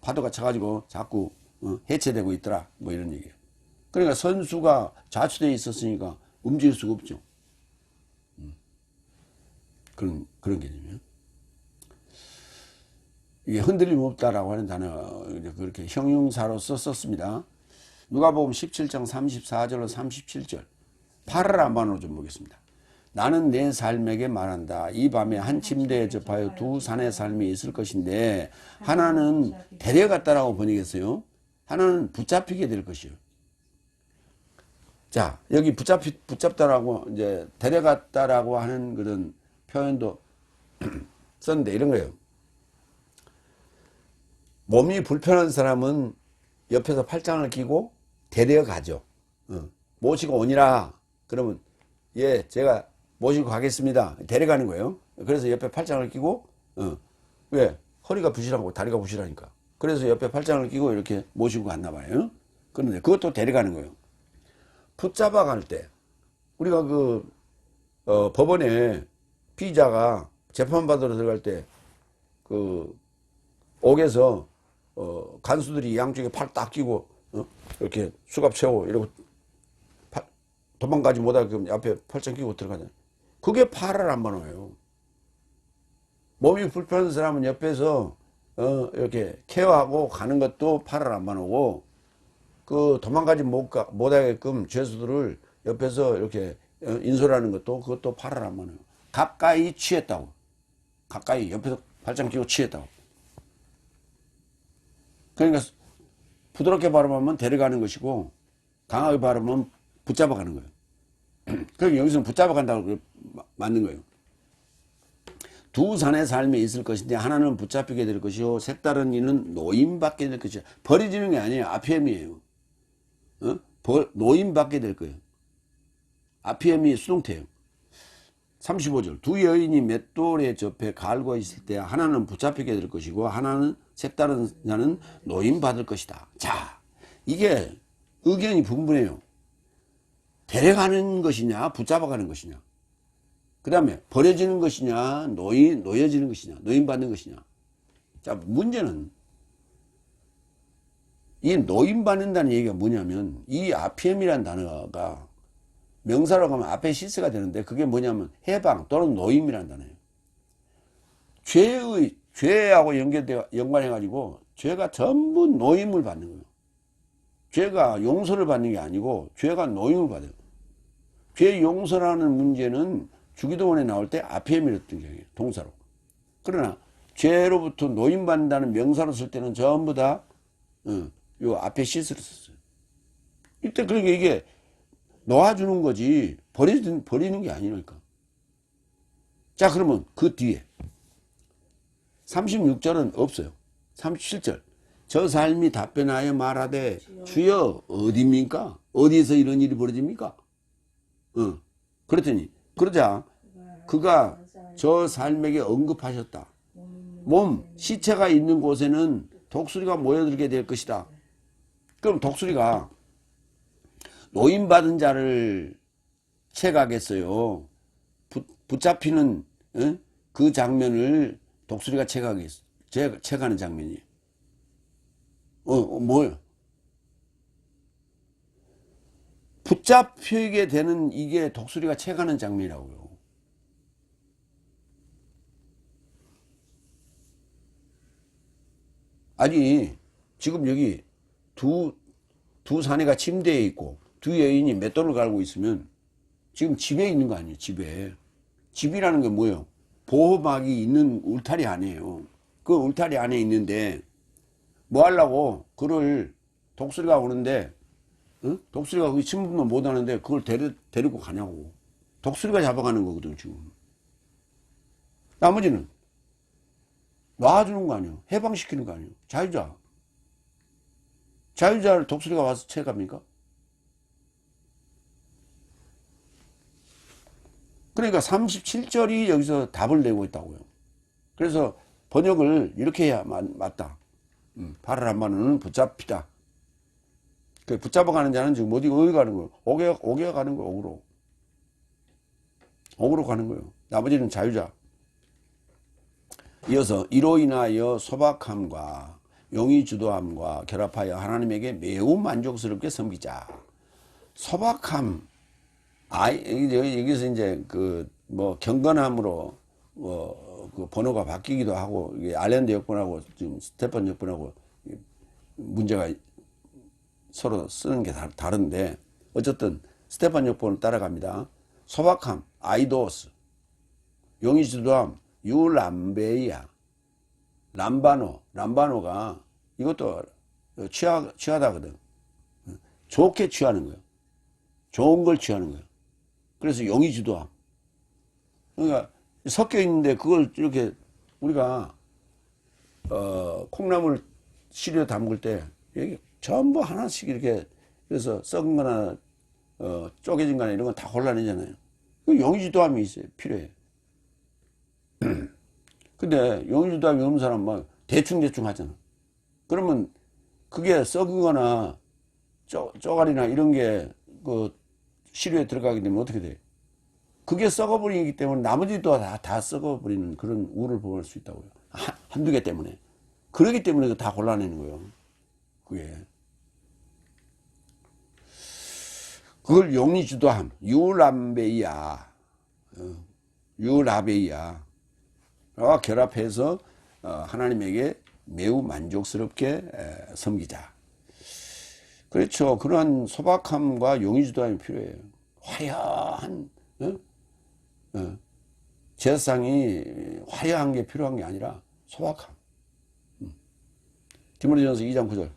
Speaker 1: 파도가 쳐가지고 자꾸 해체되고 있더라. 뭐 이런 얘기예요. 그러니까 선수가 좌초되어 있었으니까 움직일 수가 없죠. 그런 개념이에요. 이게 흔들림 없다라고 하는 단어 그렇게 형용사로서 썼습니다. 누가복음 17장 34절로 37절. 파라람반으로 좀 보겠습니다. 나는 내 삶에게 말한다. 이 밤에 한 침대에 접하여 두 산의 삶이 있을 것인데 하나는 데려갔다라고 번역했어요. 하나는 붙잡히게 될 것이요. 자, 여기 붙잡다라고 이제 데려갔다라고 하는 그런 표현도 썼는데 이런 거예요. 몸이 불편한 사람은 옆에서 팔짱을 끼고 데려가죠. 모시고 오니라. 그러면 예, 제가 모시고 가겠습니다. 데려가는 거예요. 그래서 옆에 팔짱을 끼고 왜? 허리가 부실하고 다리가 부실하니까. 그래서 옆에 팔짱을 끼고 이렇게 모시고 갔나 봐요. 그런데 그것도 데려가는 거예요. 붙잡아 갈 때 우리가 법원에 피의자가 재판받으러 들어갈 때 옥에서 간수들이 양쪽에 팔 딱 끼고 이렇게 수갑 채우고 이러고 도망가지 못하게 앞에 팔짱 끼고 들어가잖아요. 그게 파라람바노예요. 몸이 불편한 사람은 옆에서 이렇게 케어하고 가는 것도 파라람바노고 도망가지 못하게끔 죄수들을 옆에서 이렇게 인솔하는 것도 그것도 파라람바노예요. 가까이 취했다고. 가까이 옆에서 팔짱 끼고 취했다고. 그러니까 부드럽게 발음하면 데려가는 것이고 강하게 발음하면 붙잡아가는 거예요. 그러니까 여기서는 붙잡아간다고 맞는 거예요. 두 산의 삶이 있을 것인데 하나는 붙잡히게 될 것이요 색다른 이는 노임받게 될 것이요. 버려지는 게 아니에요. 아피엠이에요. 노임받게 될 거예요. 아피엠이 수동태예요. 35절 두 여인이 맷돌에 접해 갈고 있을 때 하나는 붙잡히게 될 것이고 하나는 색다른 자는 노임받을 것이다. 자, 이게 의견이 분분해요. 데려가는 것이냐 붙잡아가는 것이냐, 그 다음에 버려지는 것이냐 놓여지는 것이냐 노임받는 것이냐. 자, 문제는 이 노임받는다는 얘기가 뭐냐면 이 아피엠이라는 단어가 명사로 가면 앞에 시스가 되는데 그게 뭐냐면 해방 또는 노임이라는 단어예요. 죄하고 연관해가지고 죄가 전부 노임을 받는 거예요. 죄가 용서를 받는 게 아니고 죄가 노임을 받아요. 죄 용서라는 문제는 주기도문에 나올 때 아피엠이랬던 경우에요. 동사로. 그러나 죄로부터 노임받는다는 명사로 쓸 때는 전부 다 요 앞에 시스를 썼어요. 이때 그러니까 이게 놓아주는 거지 버리는 게 아니니까. 자, 그러면 그 뒤에 36절은 없어요. 37절. 저 삶이 답변하여 말하되 주여 어디입니까? 어디에서 이런 일이 벌어집니까? 그랬더니 그러자 그가 저 삶에게 언급하셨다. 몸 시체가 있는 곳에는 독수리가 모여들게 될 것이다. 그럼 독수리가 노임받은 자를 채가겠어요. 붙잡히는 그 장면을 독수리가 채가는 장면이에요. 뭘? 붙잡히게 되는 이게 독수리가 채가는 장면이라고요. 아니, 지금 여기 두 사내가 침대에 있고 두 여인이 맷돌을 갈고 있으면 지금 집에 있는 거 아니에요, 집에. 집이라는 게 뭐예요? 보호막이 있는 울타리 안에요. 그 울타리 안에 있는데 뭐 하려고 그를 독수리가 오는데 독수리가 거기 침범도 못 하는데 그걸 데리고 가냐고. 독수리가 잡아가는 거거든 지금. 나머지는 놔주는 거 아니에요. 해방시키는 거 아니에요. 자유자를 독수리가 와서 채갑니까? 그러니까 37절이 여기서 답을 내고 있다고요. 그래서 번역을 이렇게 해야 맞다. 발을 한 바는 붙잡히다. 그 붙잡아가는 자는 지금 어디 가는 거예요? 옥에 가는 거예요. 옥으로 가는 거예요. 나머지는 자유자. 이어서 이로 인하여 소박함과 용의 주도함과 결합하여 하나님에게 매우 만족스럽게 섬기자. 소박함. 여기서 이제 뭐 경건함으로 그 번호가 바뀌기도 하고, 이게 알랜드 역번하고 지금 스테판 역번하고 문제가 서로 쓰는 게 다른데, 어쨌든 스테판 역번을 따라갑니다. 소박함, 아이도스, 용의주도함, 유람베이아, 람바노가 이것도 취하다거든. 좋게 취하는 거예요. 좋은 걸 취하는 거예요. 그래서 용의주도함. 그러니까 섞여 있는데 그걸 이렇게 우리가 콩나물 시루에 담글 때 여기 전부 하나씩 이렇게, 그래서 썩은 거나 쪼개진 거나 이런 거 다 골라내잖아요. 그 용의주도함이 있어요. 필요해. 근데 용의주도함이 없는 사람 막 대충 하잖아. 그러면 그게 썩은 거나 쪼가리나 이런 게 그 시루에 들어가게 되면 어떻게 돼? 그게 썩어버리기 때문에 나머지도 다 썩어버리는 그런 우를 보일 수 있다고요. 한두 개 때문에. 그러기 때문에 다 골라내는 거예요. 그걸 용의주도함, 유라베이야. 결합해서 하나님에게 매우 만족스럽게 섬기자. 그렇죠. 그러한 소박함과 용의주도함이 필요해요. 화려한 제사상이 화려한 게 필요한 게 아니라 소박함. 디모데전서 2장 9절.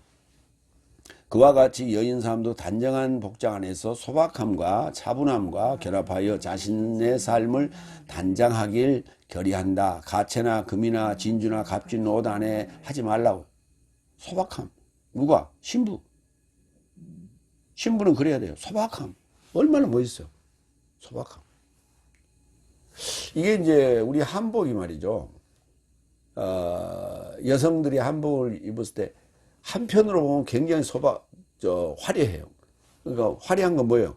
Speaker 1: 그와 같이 여인 사람도 단정한 복장 안에서 소박함과 차분함과 결합하여 자신의 삶을 단장하길 결의한다. 가채나 금이나 진주나 값진 옷 안에 하지 말라고. 소박함. 누가? 신부는 그래야 돼요. 소박함. 얼마나 멋있어요. 소박함. 이게 이제 우리 한복이 말이죠. 여성들이 한복을 입었을 때 한편으로 보면 굉장히 화려해요. 그러니까 화려한 건 뭐예요?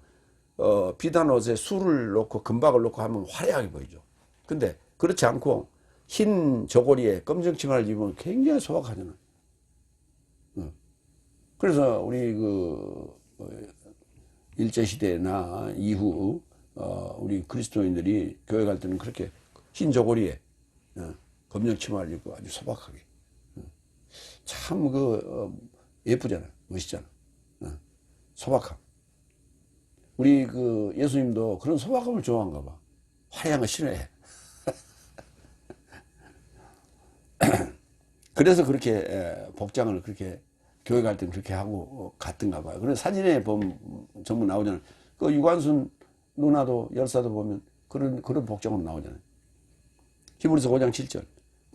Speaker 1: 비단 옷에 술을 넣고 금박을 넣고 하면 화려하게 보이죠. 근데 그렇지 않고 흰 저고리에 검정 치마를 입으면 굉장히 소박하잖아요. 그래서 우리 일제시대나 이후 우리 그리스도인들이 교회 갈 때는 그렇게 흰 저고리에 검정 치마를 입고 아주 소박하게, 참 예쁘잖아, 멋있잖아. 소박함. 우리 예수님도 그런 소박함을 좋아한가 봐. 화려한 거 싫어해. 그래서 그렇게 복장을 그렇게 교회 갈 때는 그렇게 하고 갔던가 봐요. 그래서 사진에 보면 전부 나오잖아요. 그 유관순 누나도 열사도 보면 그런 복장으로 나오잖아요. 히브리서 5장 7절.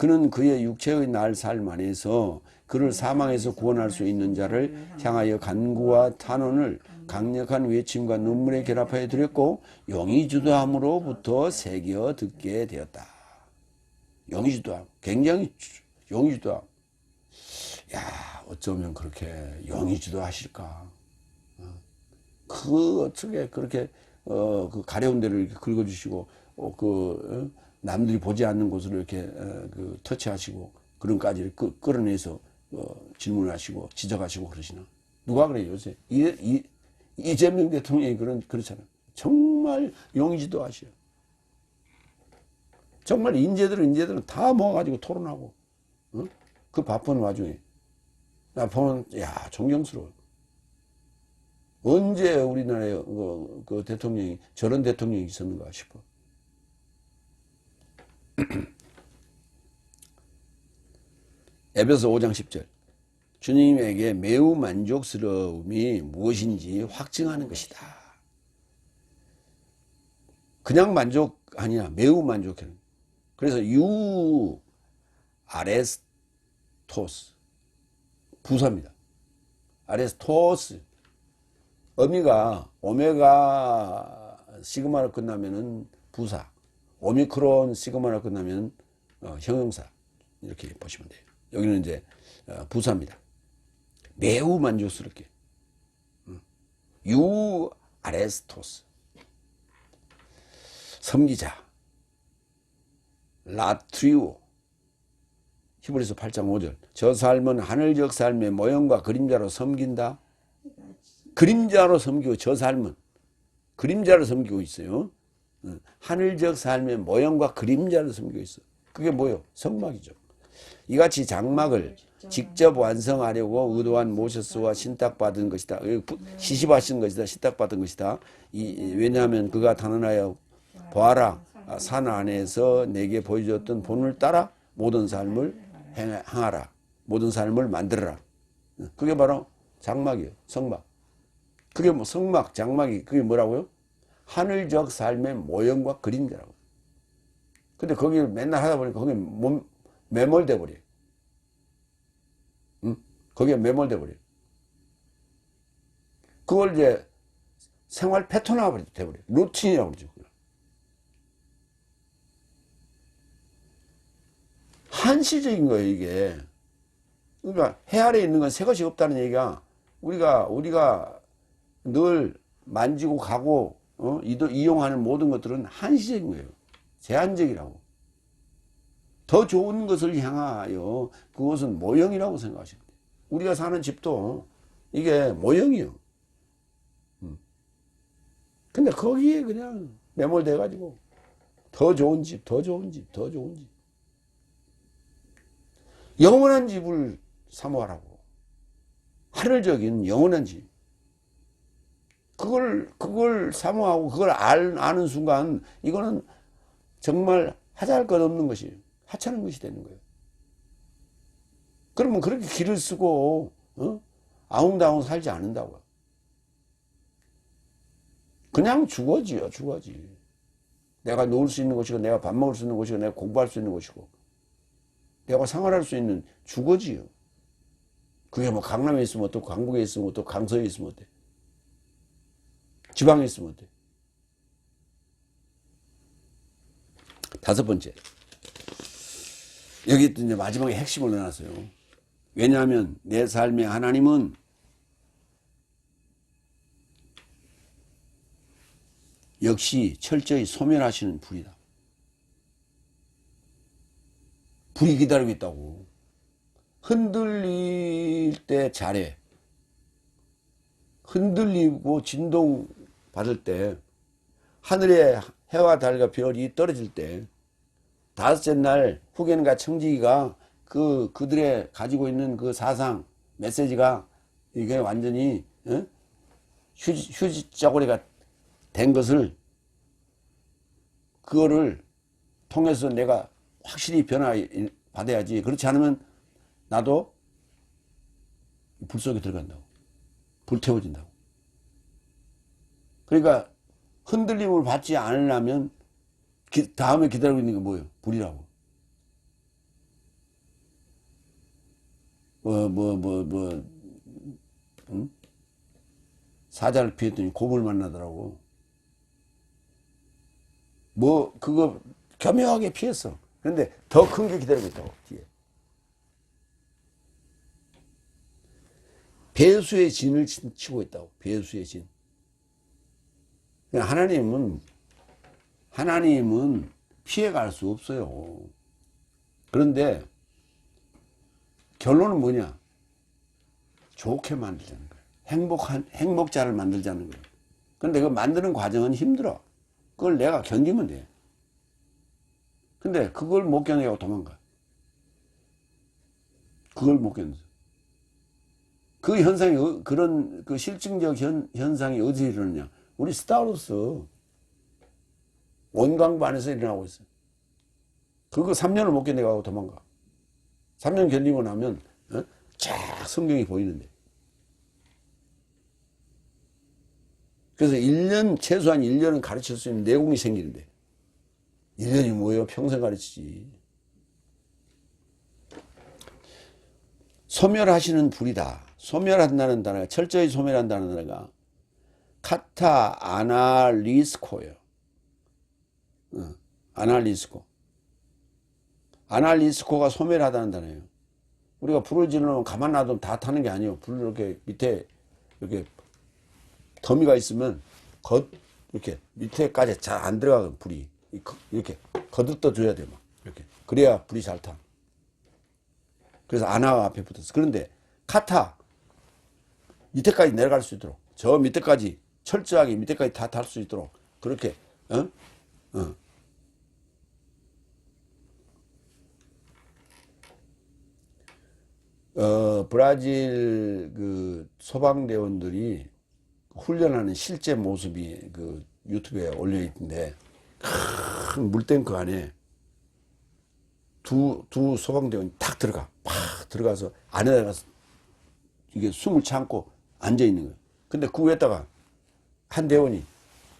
Speaker 1: 그는 그의 육체의 날 삶 안에서 그를 사망에서 구원할 수 있는 자를 향하여 간구와 탄원을 강력한 외침과 눈물에 결합하여 드렸고 영이 주도함으로부터 새겨 듣게 되었다. 영이 주도함. 굉장히 영이 주도함. 야, 어쩌면 그렇게 영이 주도하실까? 그 어떻게 그렇게 그 가려운 데를 이렇게 긁어주시고 남들이 보지 않는 곳을 이렇게 그 터치하시고 그런 까지를 끌어내서 질문을 하시고 지적하시고 그러시나? 누가 그래요 요새? 이재명 대통령이 그렇잖아요. 정말 용의지도 하셔. 정말 인재들은 다 모아가지고 토론하고, 그 바쁜 와중에 나 보면 야 존경스러워. 언제 우리나라에 그 대통령이 저런 대통령이 있었는가 싶어. 에베소 5장 10절. 주님에게 매우 만족스러움이 무엇인지 확증하는 것이다. 그냥 만족 아니야. 매우 만족해. 그래서 아레스토스 부사입니다. 아레스토스 어미가 오메가 시그마로 끝나면은 부사, 오미크론 시그마로 끝나면 형용사 이렇게 보시면 돼요. 여기는 이제 부사입니다. 매우 만족스럽게. 아레스토스 섬기자. 라트리오 히브리서 8장 5절. 저 삶은 하늘적 삶의 모형과 그림자로 섬긴다. 그림자로 섬기고 저 삶은 그림자로 섬기고 있어요. 하늘적 삶의 모형과 그림자로 섬기고 있어. 그게 뭐요? 성막이죠. 이같이 장막을 직접 완성하려고 의도한 모세스와 신탁받은 것이다. 시집하신 것이다. 신탁받은 것이다. 왜냐하면 그가 단언하여 보아라 산 안에서 내게 보여줬던 본을 따라 모든 삶을 행하라. 모든 삶을 만들어라. 그게 바로 장막이에요. 성막. 그게 뭐 성막, 장막이 그게 뭐라고요? 하늘적 삶의 모형과 그림자라고. 근데 거기를 맨날 하다 보니까 거기에 매몰돼 버려요. 거기에 매몰돼 버려요. 그걸 이제 생활 패턴화가 돼버려요. 루틴이라고 그러죠. 한시적인 거예요, 이게. 그러니까 해 아래에 있는 건 새 것이 없다는 얘기가 우리가 늘 만지고 가고 이용하는 모든 것들은 한시적인 거예요. 제한적이라고. 더 좋은 것을 향하여 그것은 모형이라고 생각하시면 돼요. 우리가 사는 집도 이게 모형이요. 근데 거기에 그냥 매몰돼 가지고 더 좋은 집, 더 좋은 집, 더 좋은 집. 영원한 집을 사모하라고. 하늘적인 영원한 집. 그걸 사모하고 그걸 아는 순간 이거는 정말 하자할 것 없는 것이에요. 하찮은 것이 되는 거예요. 그러면 그렇게 길을 쓰고 아웅다웅 살지 않는다고요. 그냥 주거지요. 주거지. 내가 놓을 수 있는 곳이고 내가 밥 먹을 수 있는 곳이고 내가 공부할 수 있는 곳이고 내가 생활할 수 있는 주거지요. 그게 뭐 강남에 있으면 어떻고 강북에 있으면 어떻고 강서에 있으면 어때? 지방에 있으면 어때? 다섯 번째. 여기 이제 마지막에 핵심을 넣어놨어요. 왜냐하면 내 삶의 하나님은 역시 철저히 소멸하시는 불이다. 불이 기다리고 있다고. 흔들릴 때 잘해. 흔들리고 진동 받을 때 하늘에 해와 달과 별이 떨어질 때 다섯째 날 후견과 청지기가 그들의 가지고 있는 그 사상 메시지가 이게 완전히 휴지 짜고리가 된 것을 그거를 통해서 내가 확실히 변화 받아야지. 그렇지 않으면 나도 불 속에 들어간다고. 불태워진다고. 그러니까 흔들림을 받지 않으려면 다음에 기다리고 있는 게 뭐예요? 불이라고. 뭐, 뭐, 뭐, 뭐, 응? 사자를 피했더니 곰을 만나더라고. 뭐, 그거 교묘하게 피했어. 그런데 더 큰 게 기다리고 있다고, 뒤에. 배수의 진을 치고 있다고, 배수의 진. 하나님은 피해갈 수 없어요. 그런데 결론은 뭐냐? 좋게 만들자는 거예요. 행복자를 만들자는 거예요. 그런데 그 만드는 과정은 힘들어. 그걸 내가 견디면 돼. 근데 그걸 못 견디고 도망가. 그걸 못 견뎌. 그 현상이, 그런 그 실증적 현상이 어디서 일어나냐? 우리 스타워스 원광부 안에서 일어나고 있어. 그거 3년을 못 견디고 도망가. 3년 견디고 나면, 쫙 성경이 보이는데. 그래서 최소한 1년은 가르칠 수 있는 내공이 생기는데. 1년이 뭐예요? 평생 가르치지. 소멸하시는 불이다. 소멸한다는 단어가, 철저히 소멸한다는 단어가 카타 아날리스코예요. 아날리스코. 아날리스코가 소멸하다는 단어예요. 우리가 불을 지르면 가만 놔두면 다 타는 게 아니에요. 불을 이렇게 밑에 이렇게 더미가 있으면 이렇게 밑에까지 잘 안 들어가는 불이 이렇게 거들떠 줘야 돼. 막 이렇게. 그래야 불이 잘 타. 그래서 아나가 앞에 붙었어. 그런데 카타 밑에까지 내려갈 수 있도록, 저 밑에까지 철저하게 밑에까지 다 탈 수 있도록 그렇게 브라질 그 소방대원들이 훈련하는 실제 모습이 그 유튜브에 올려 있는데, 큰 물탱크 안에 두 소방대원이 탁 들어가서 안에다가 이게 숨을 참고 앉아 있는 거예요. 근데 그 위에다가 한 대원이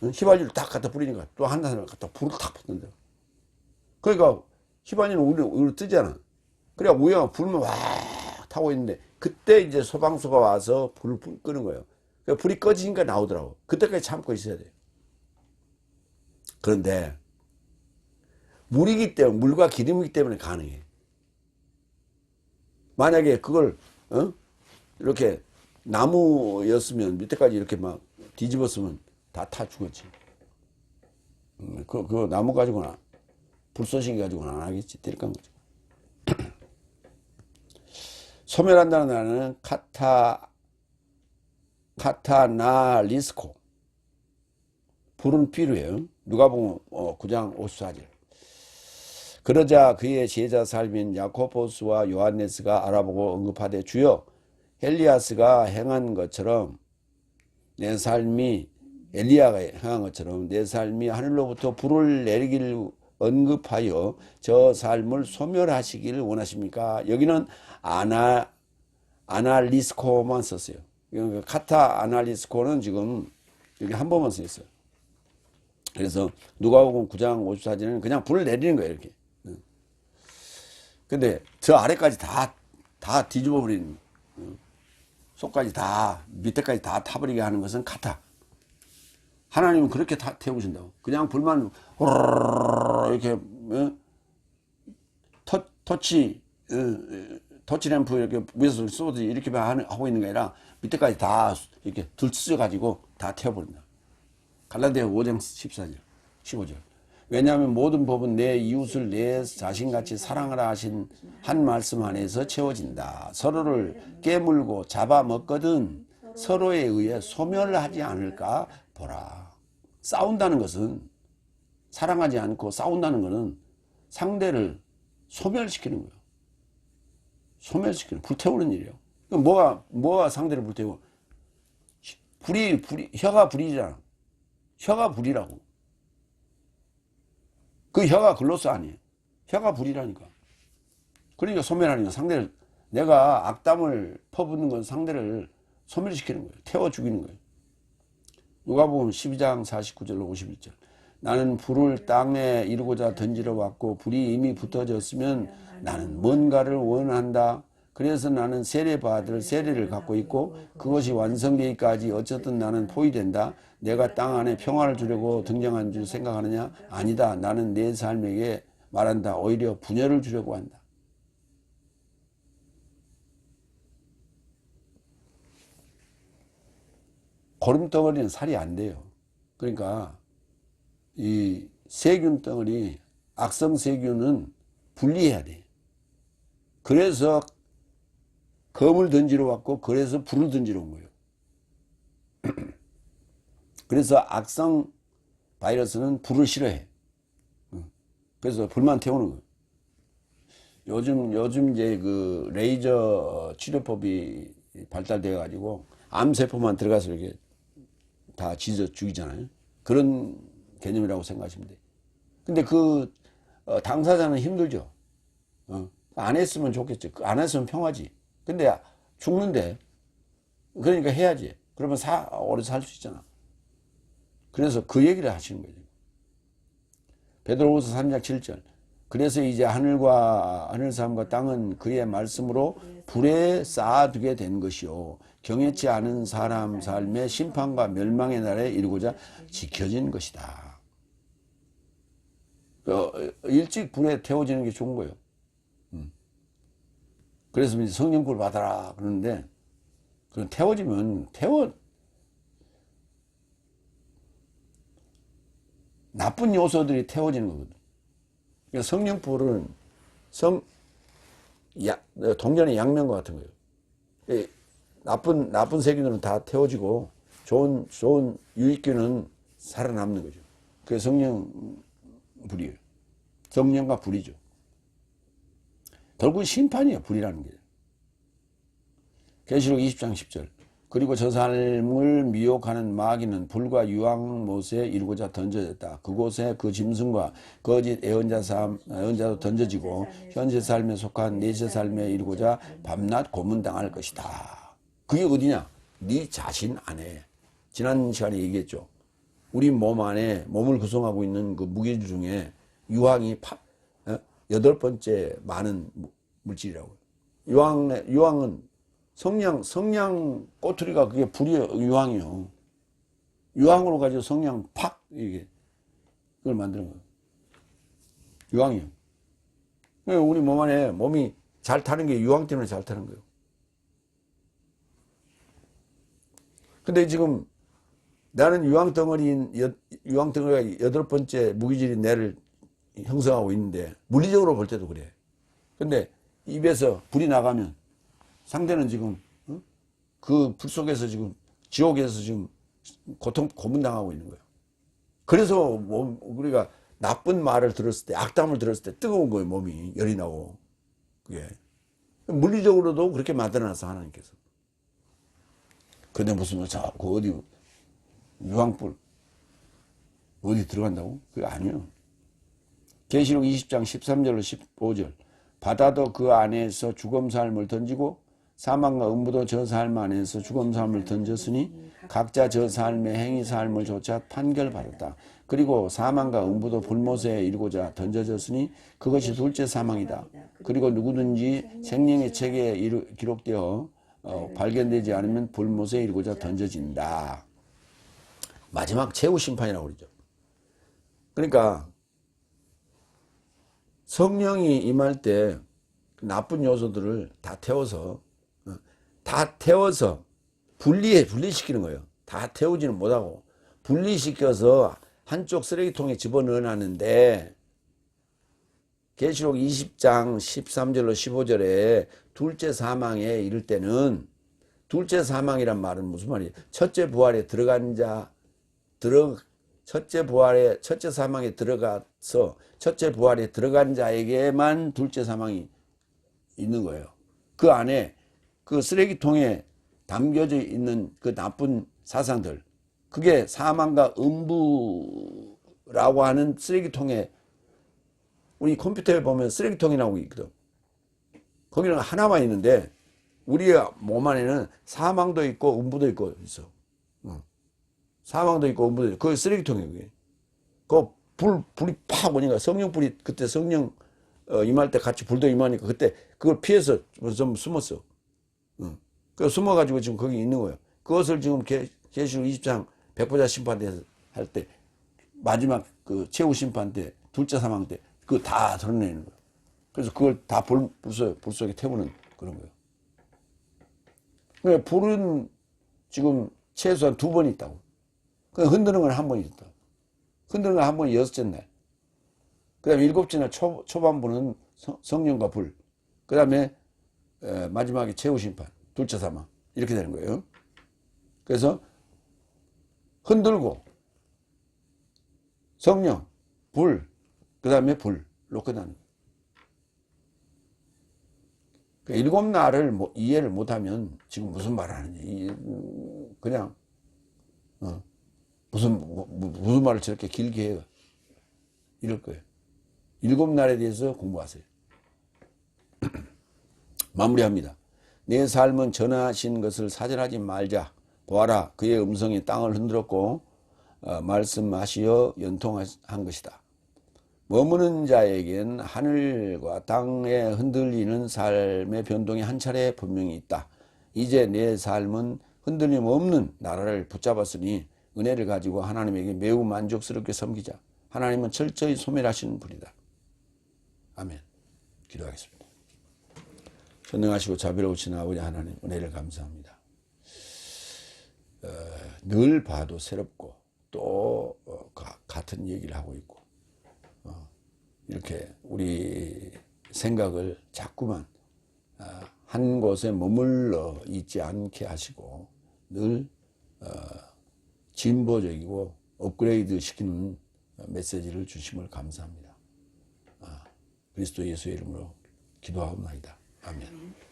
Speaker 1: 휘발유를 딱 갖다 뿌리니까 또 한 사람을 갖다 불을 탁 붙는다. 그러니까 휘발유는 우리 뜨잖아. 그래야 우리가 불만 와 타고 있는데, 그때 이제 소방서가 와서 불을 끄는 거예요. 그러니까 불이 꺼지니까 나오더라고. 그때까지 참고 있어야 돼. 그런데 물과 기름이기 때문에 가능해. 만약에 그걸 이렇게 나무였으면 밑에까지 이렇게 막 뒤집었으면 다 타 죽었지. 그 나무 가지고는, 불쏘시개 가지고는 안 하겠지. 때릴까 거지. 소멸한다는 단어는 카타나리스코. 불은 필요해요. 누가복음 9장 54절. 그러자 그의 제자 삶인 야코보스와 요한네스가 알아보고 언급하되, 주여, 엘리야가 행한 것처럼 내 삶이, 엘리야가 행한 것처럼 내 삶이 하늘로부터 불을 내리기를 언급하여 저 삶을 소멸하시기를 원하십니까? 여기는 아날리스코만 썼어요. 카타 아날리스코는 지금 여기 한 번만 써 있어요. 그래서 누가복음 9장 54절에는 그냥 불을 내리는 거예요, 이렇게. 근데 저 아래까지 다 뒤집어 버리는, 속까지 다, 밑에까지 다 타버리게 하는 것은 카타. 하나님은 그렇게 다 태우신다고. 그냥 불만 이렇게 터치램프 이렇게 위에서 쏘듯이 이렇게 하고 있는 게 아니라 밑에까지 다 이렇게 들쑤여 가지고 다 태워버린다. 갈라디아 5장 14절 15절. 왜냐하면 모든 법은 내 이웃을 내 자신같이 사랑하라 하신 한 말씀 안에서 채워진다. 서로를 깨물고 잡아먹거든 서로에 의해 소멸하지 않을까 보라. 싸운다는 것은, 사랑하지 않고 싸운다는 것은 상대를 소멸시키는 거예요. 소멸시키는, 불태우는 일이에요. 뭐가 상대를 불태워? 혀가 불이잖아. 혀가 불이라고. 그 혀가 글로스 아니에요. 혀가 불이라니까. 그러니까 소멸하는 거야. 상대를, 내가 악담을 퍼붓는 건 상대를 소멸시키는 거예요. 태워 죽이는 거예요. 누가복음 12장 49절로 51절. 나는 불을 땅에 이루고자 던지러 왔고 불이 이미 붙어졌으면 나는 뭔가를 원한다. 그래서 나는 세례받을 세례를 갖고 있고 그것이 완성되기까지 어쨌든 나는 포위된다. 내가 땅 안에 평화를 주려고 등장한 줄 생각하느냐? 아니다. 나는 내 삶에게 말한다. 오히려 분열을 주려고 한다. 고름덩어리는 살이 안 돼요. 그러니까 이 세균 덩어리, 악성 세균은 분리해야 돼. 그래서 검을 던지러 왔고 그래서 불을 던지러 온 거예요. 그래서 악성 바이러스는 불을 싫어해. 그래서 불만 태우는 거예요. 요즘 이제 그 레이저 치료법이 발달되어 가지고 암세포만 들어가서 이렇게 다 짖어 죽이잖아요. 그런 개념이라고 생각하시면 돼요. 근데 그 당사자는 힘들죠. 안 했으면 좋겠죠. 안 했으면 평화지. 근데 죽는데 그러니까 해야지. 그러면 오래 살 수 있잖아. 그래서 그 얘기를 하시는 거죠. 베드로후서 3장 7절. 그래서 이제 하늘사람과 땅은 그의 말씀으로 불에 쌓아두게 된 것이요 경외치 않은 사람 삶의 심판과 멸망의 날에 이루고자 지켜진 것이다. 일찍 불에 태워지는 게 좋은 거예요. 그래서 이제 성령불 받아라 그러는데 그럼 태워지면 나쁜 요소들이 태워지는 거거든. 그러니까 성령불은 동전의 양면과 같은 거예요. 나쁜 세균들은 다 태워지고 좋은 유익균은 살아남는 거죠. 그게 성령불이에요. 성령과 불이죠. 결국은 심판이에요. 불이라는 게. 계시록 20장 10절. 그리고 저 삶을 미혹하는 마귀는 불과 유황못에 이루고자 던져졌다. 그곳에 그 짐승과 거짓 예언자도 던져지고 현재 삶에 속한 내세 삶에 이루고자 밤낮 고문당할 것이다. 그게 어디냐? 네 자신 안에. 지난 시간에 얘기했죠. 우리 몸 안에 몸을 구성하고 있는 그 무기 중에 유황이 8번째 많은 물질이라고요. 유황은 성냥 꼬투리가 그게 불이에요. 유황이요. 유황으로 가지고 성냥 이게 그걸 만드는 거예요. 유황이요. 우리 몸 안에 몸이 잘 타는 게 유황 때문에 잘 타는 거예요. 근데 지금 나는 유황 덩어리가 8번째 무기질인 뇌를 형성하고 있는데 물리적으로 볼 때도 그래. 근데 입에서 불이 나가면 상대는 지금 그 불 속에서 지금 지옥에서 지금 고문당하고 있는 거예요. 그래서 우리가 나쁜 말을 들었을 때, 악담을 들었을 때 뜨거운 거예요. 몸이 열이 나고. 그게 물리적으로도 그렇게 만들어놨어 하나님께서. 근데 무슨 자꾸 어디 유황불 어디 들어간다고? 그게 아니에요. 계시록 20장 13절로 15절. 바다도 그 안에서 죽음사람을 던지고 사망과 음부도 저 삶 안에서 죽음사람을 던졌으니 각자 저 삶의 행위사람을 조차 판결받았다. 그리고 사망과 음부도 불못에 이르고자 던져졌으니 그것이 둘째 사망이다. 그리고 누구든지 생명의 책에 기록되어 발견되지 않으면 불못에 이르고자 던져진다. 마지막 최후 심판이라고 그러죠. 그러니까 성령이 임할 때 나쁜 요소들을 다 태워서 분리시키는 거예요. 다 태우지는 못하고 분리시켜서 한쪽 쓰레기통에 집어넣어놨는데 계시록 20장 13절로 15절에 둘째 사망에 이를 때는 둘째 사망이란 말은 무슨 말이에요? 첫째 부활에 들어간 첫째 사망에 들어가서 첫째 부활에 들어간 자에게만 둘째 사망이 있는 거예요. 그 안에 그 쓰레기통에 담겨져 있는 그 나쁜 사상들, 그게 사망과 음부라고 하는 쓰레기통에, 우리 컴퓨터에 보면 쓰레기통이라고 있거든. 거기는 하나만 있는데 우리의 몸 안에는 사망도 있고 음부도 있고 있어. 사망도 있고 음부도 있고. 그게 쓰레기통이에요. 그게. 불이 팍 오니까 성령불이, 그때 성령 임할 때 같이 불도 임하니까 그때 그걸 피해서 좀 숨었어. 그 숨어가지고 지금 거기 있는 거예요. 그것을 지금 계시록 20장 백보자 심판 할 때 마지막 그 최후 심판 때 둘째 사망 때 그거 다 드러내는 거예요. 그래서 그걸 다 불 속에 태우는 그런 거예요. 그러니까 불은 지금 최소한 2번 있다고. 그 흔드는 건 1번 있다. 흔드는 건 1번이 6째 날. 그 다음에 7째 날 초반부는 성령과 불. 그 다음에 마지막에 최후 심판, 둘째 사망. 이렇게 되는 거예요. 그래서 흔들고 성령, 불, 그 다음에 불로 끝나는 거예요. 그러니까 7날을 이해를 못하면 지금 무슨 말을 하는지 그냥 무슨 말을 저렇게 길게 해요. 이럴 거예요. 7날에 대해서 공부하세요. 마무리합니다. 내 삶은 전하신 것을 사절하지 말자. 보아라, 그의 음성이 땅을 흔들었고 말씀하시어 연통한 것이다. 머무는 자에겐 하늘과 땅에 흔들리는 삶의 변동이 한 차례 분명히 있다. 이제 내 삶은 흔들림 없는 나라를 붙잡았으니 은혜를 가지고 하나님에게 매우 만족스럽게 섬기자. 하나님은 철저히 소멸하시는 분이다. 아멘. 기도하겠습니다. 전능하시고 자비로우신 아버지 하나님, 은혜를 감사합니다. 늘 봐도 새롭고 또 같은 얘기를 하고 있고 이렇게 우리 생각을 자꾸만 한 곳에 머물러 있지 않게 하시고 늘 진보적이고 업그레이드 시키는 메시지를 주심을 감사합니다. 그리스도 예수의 이름으로 기도하옵나이다. 아멘.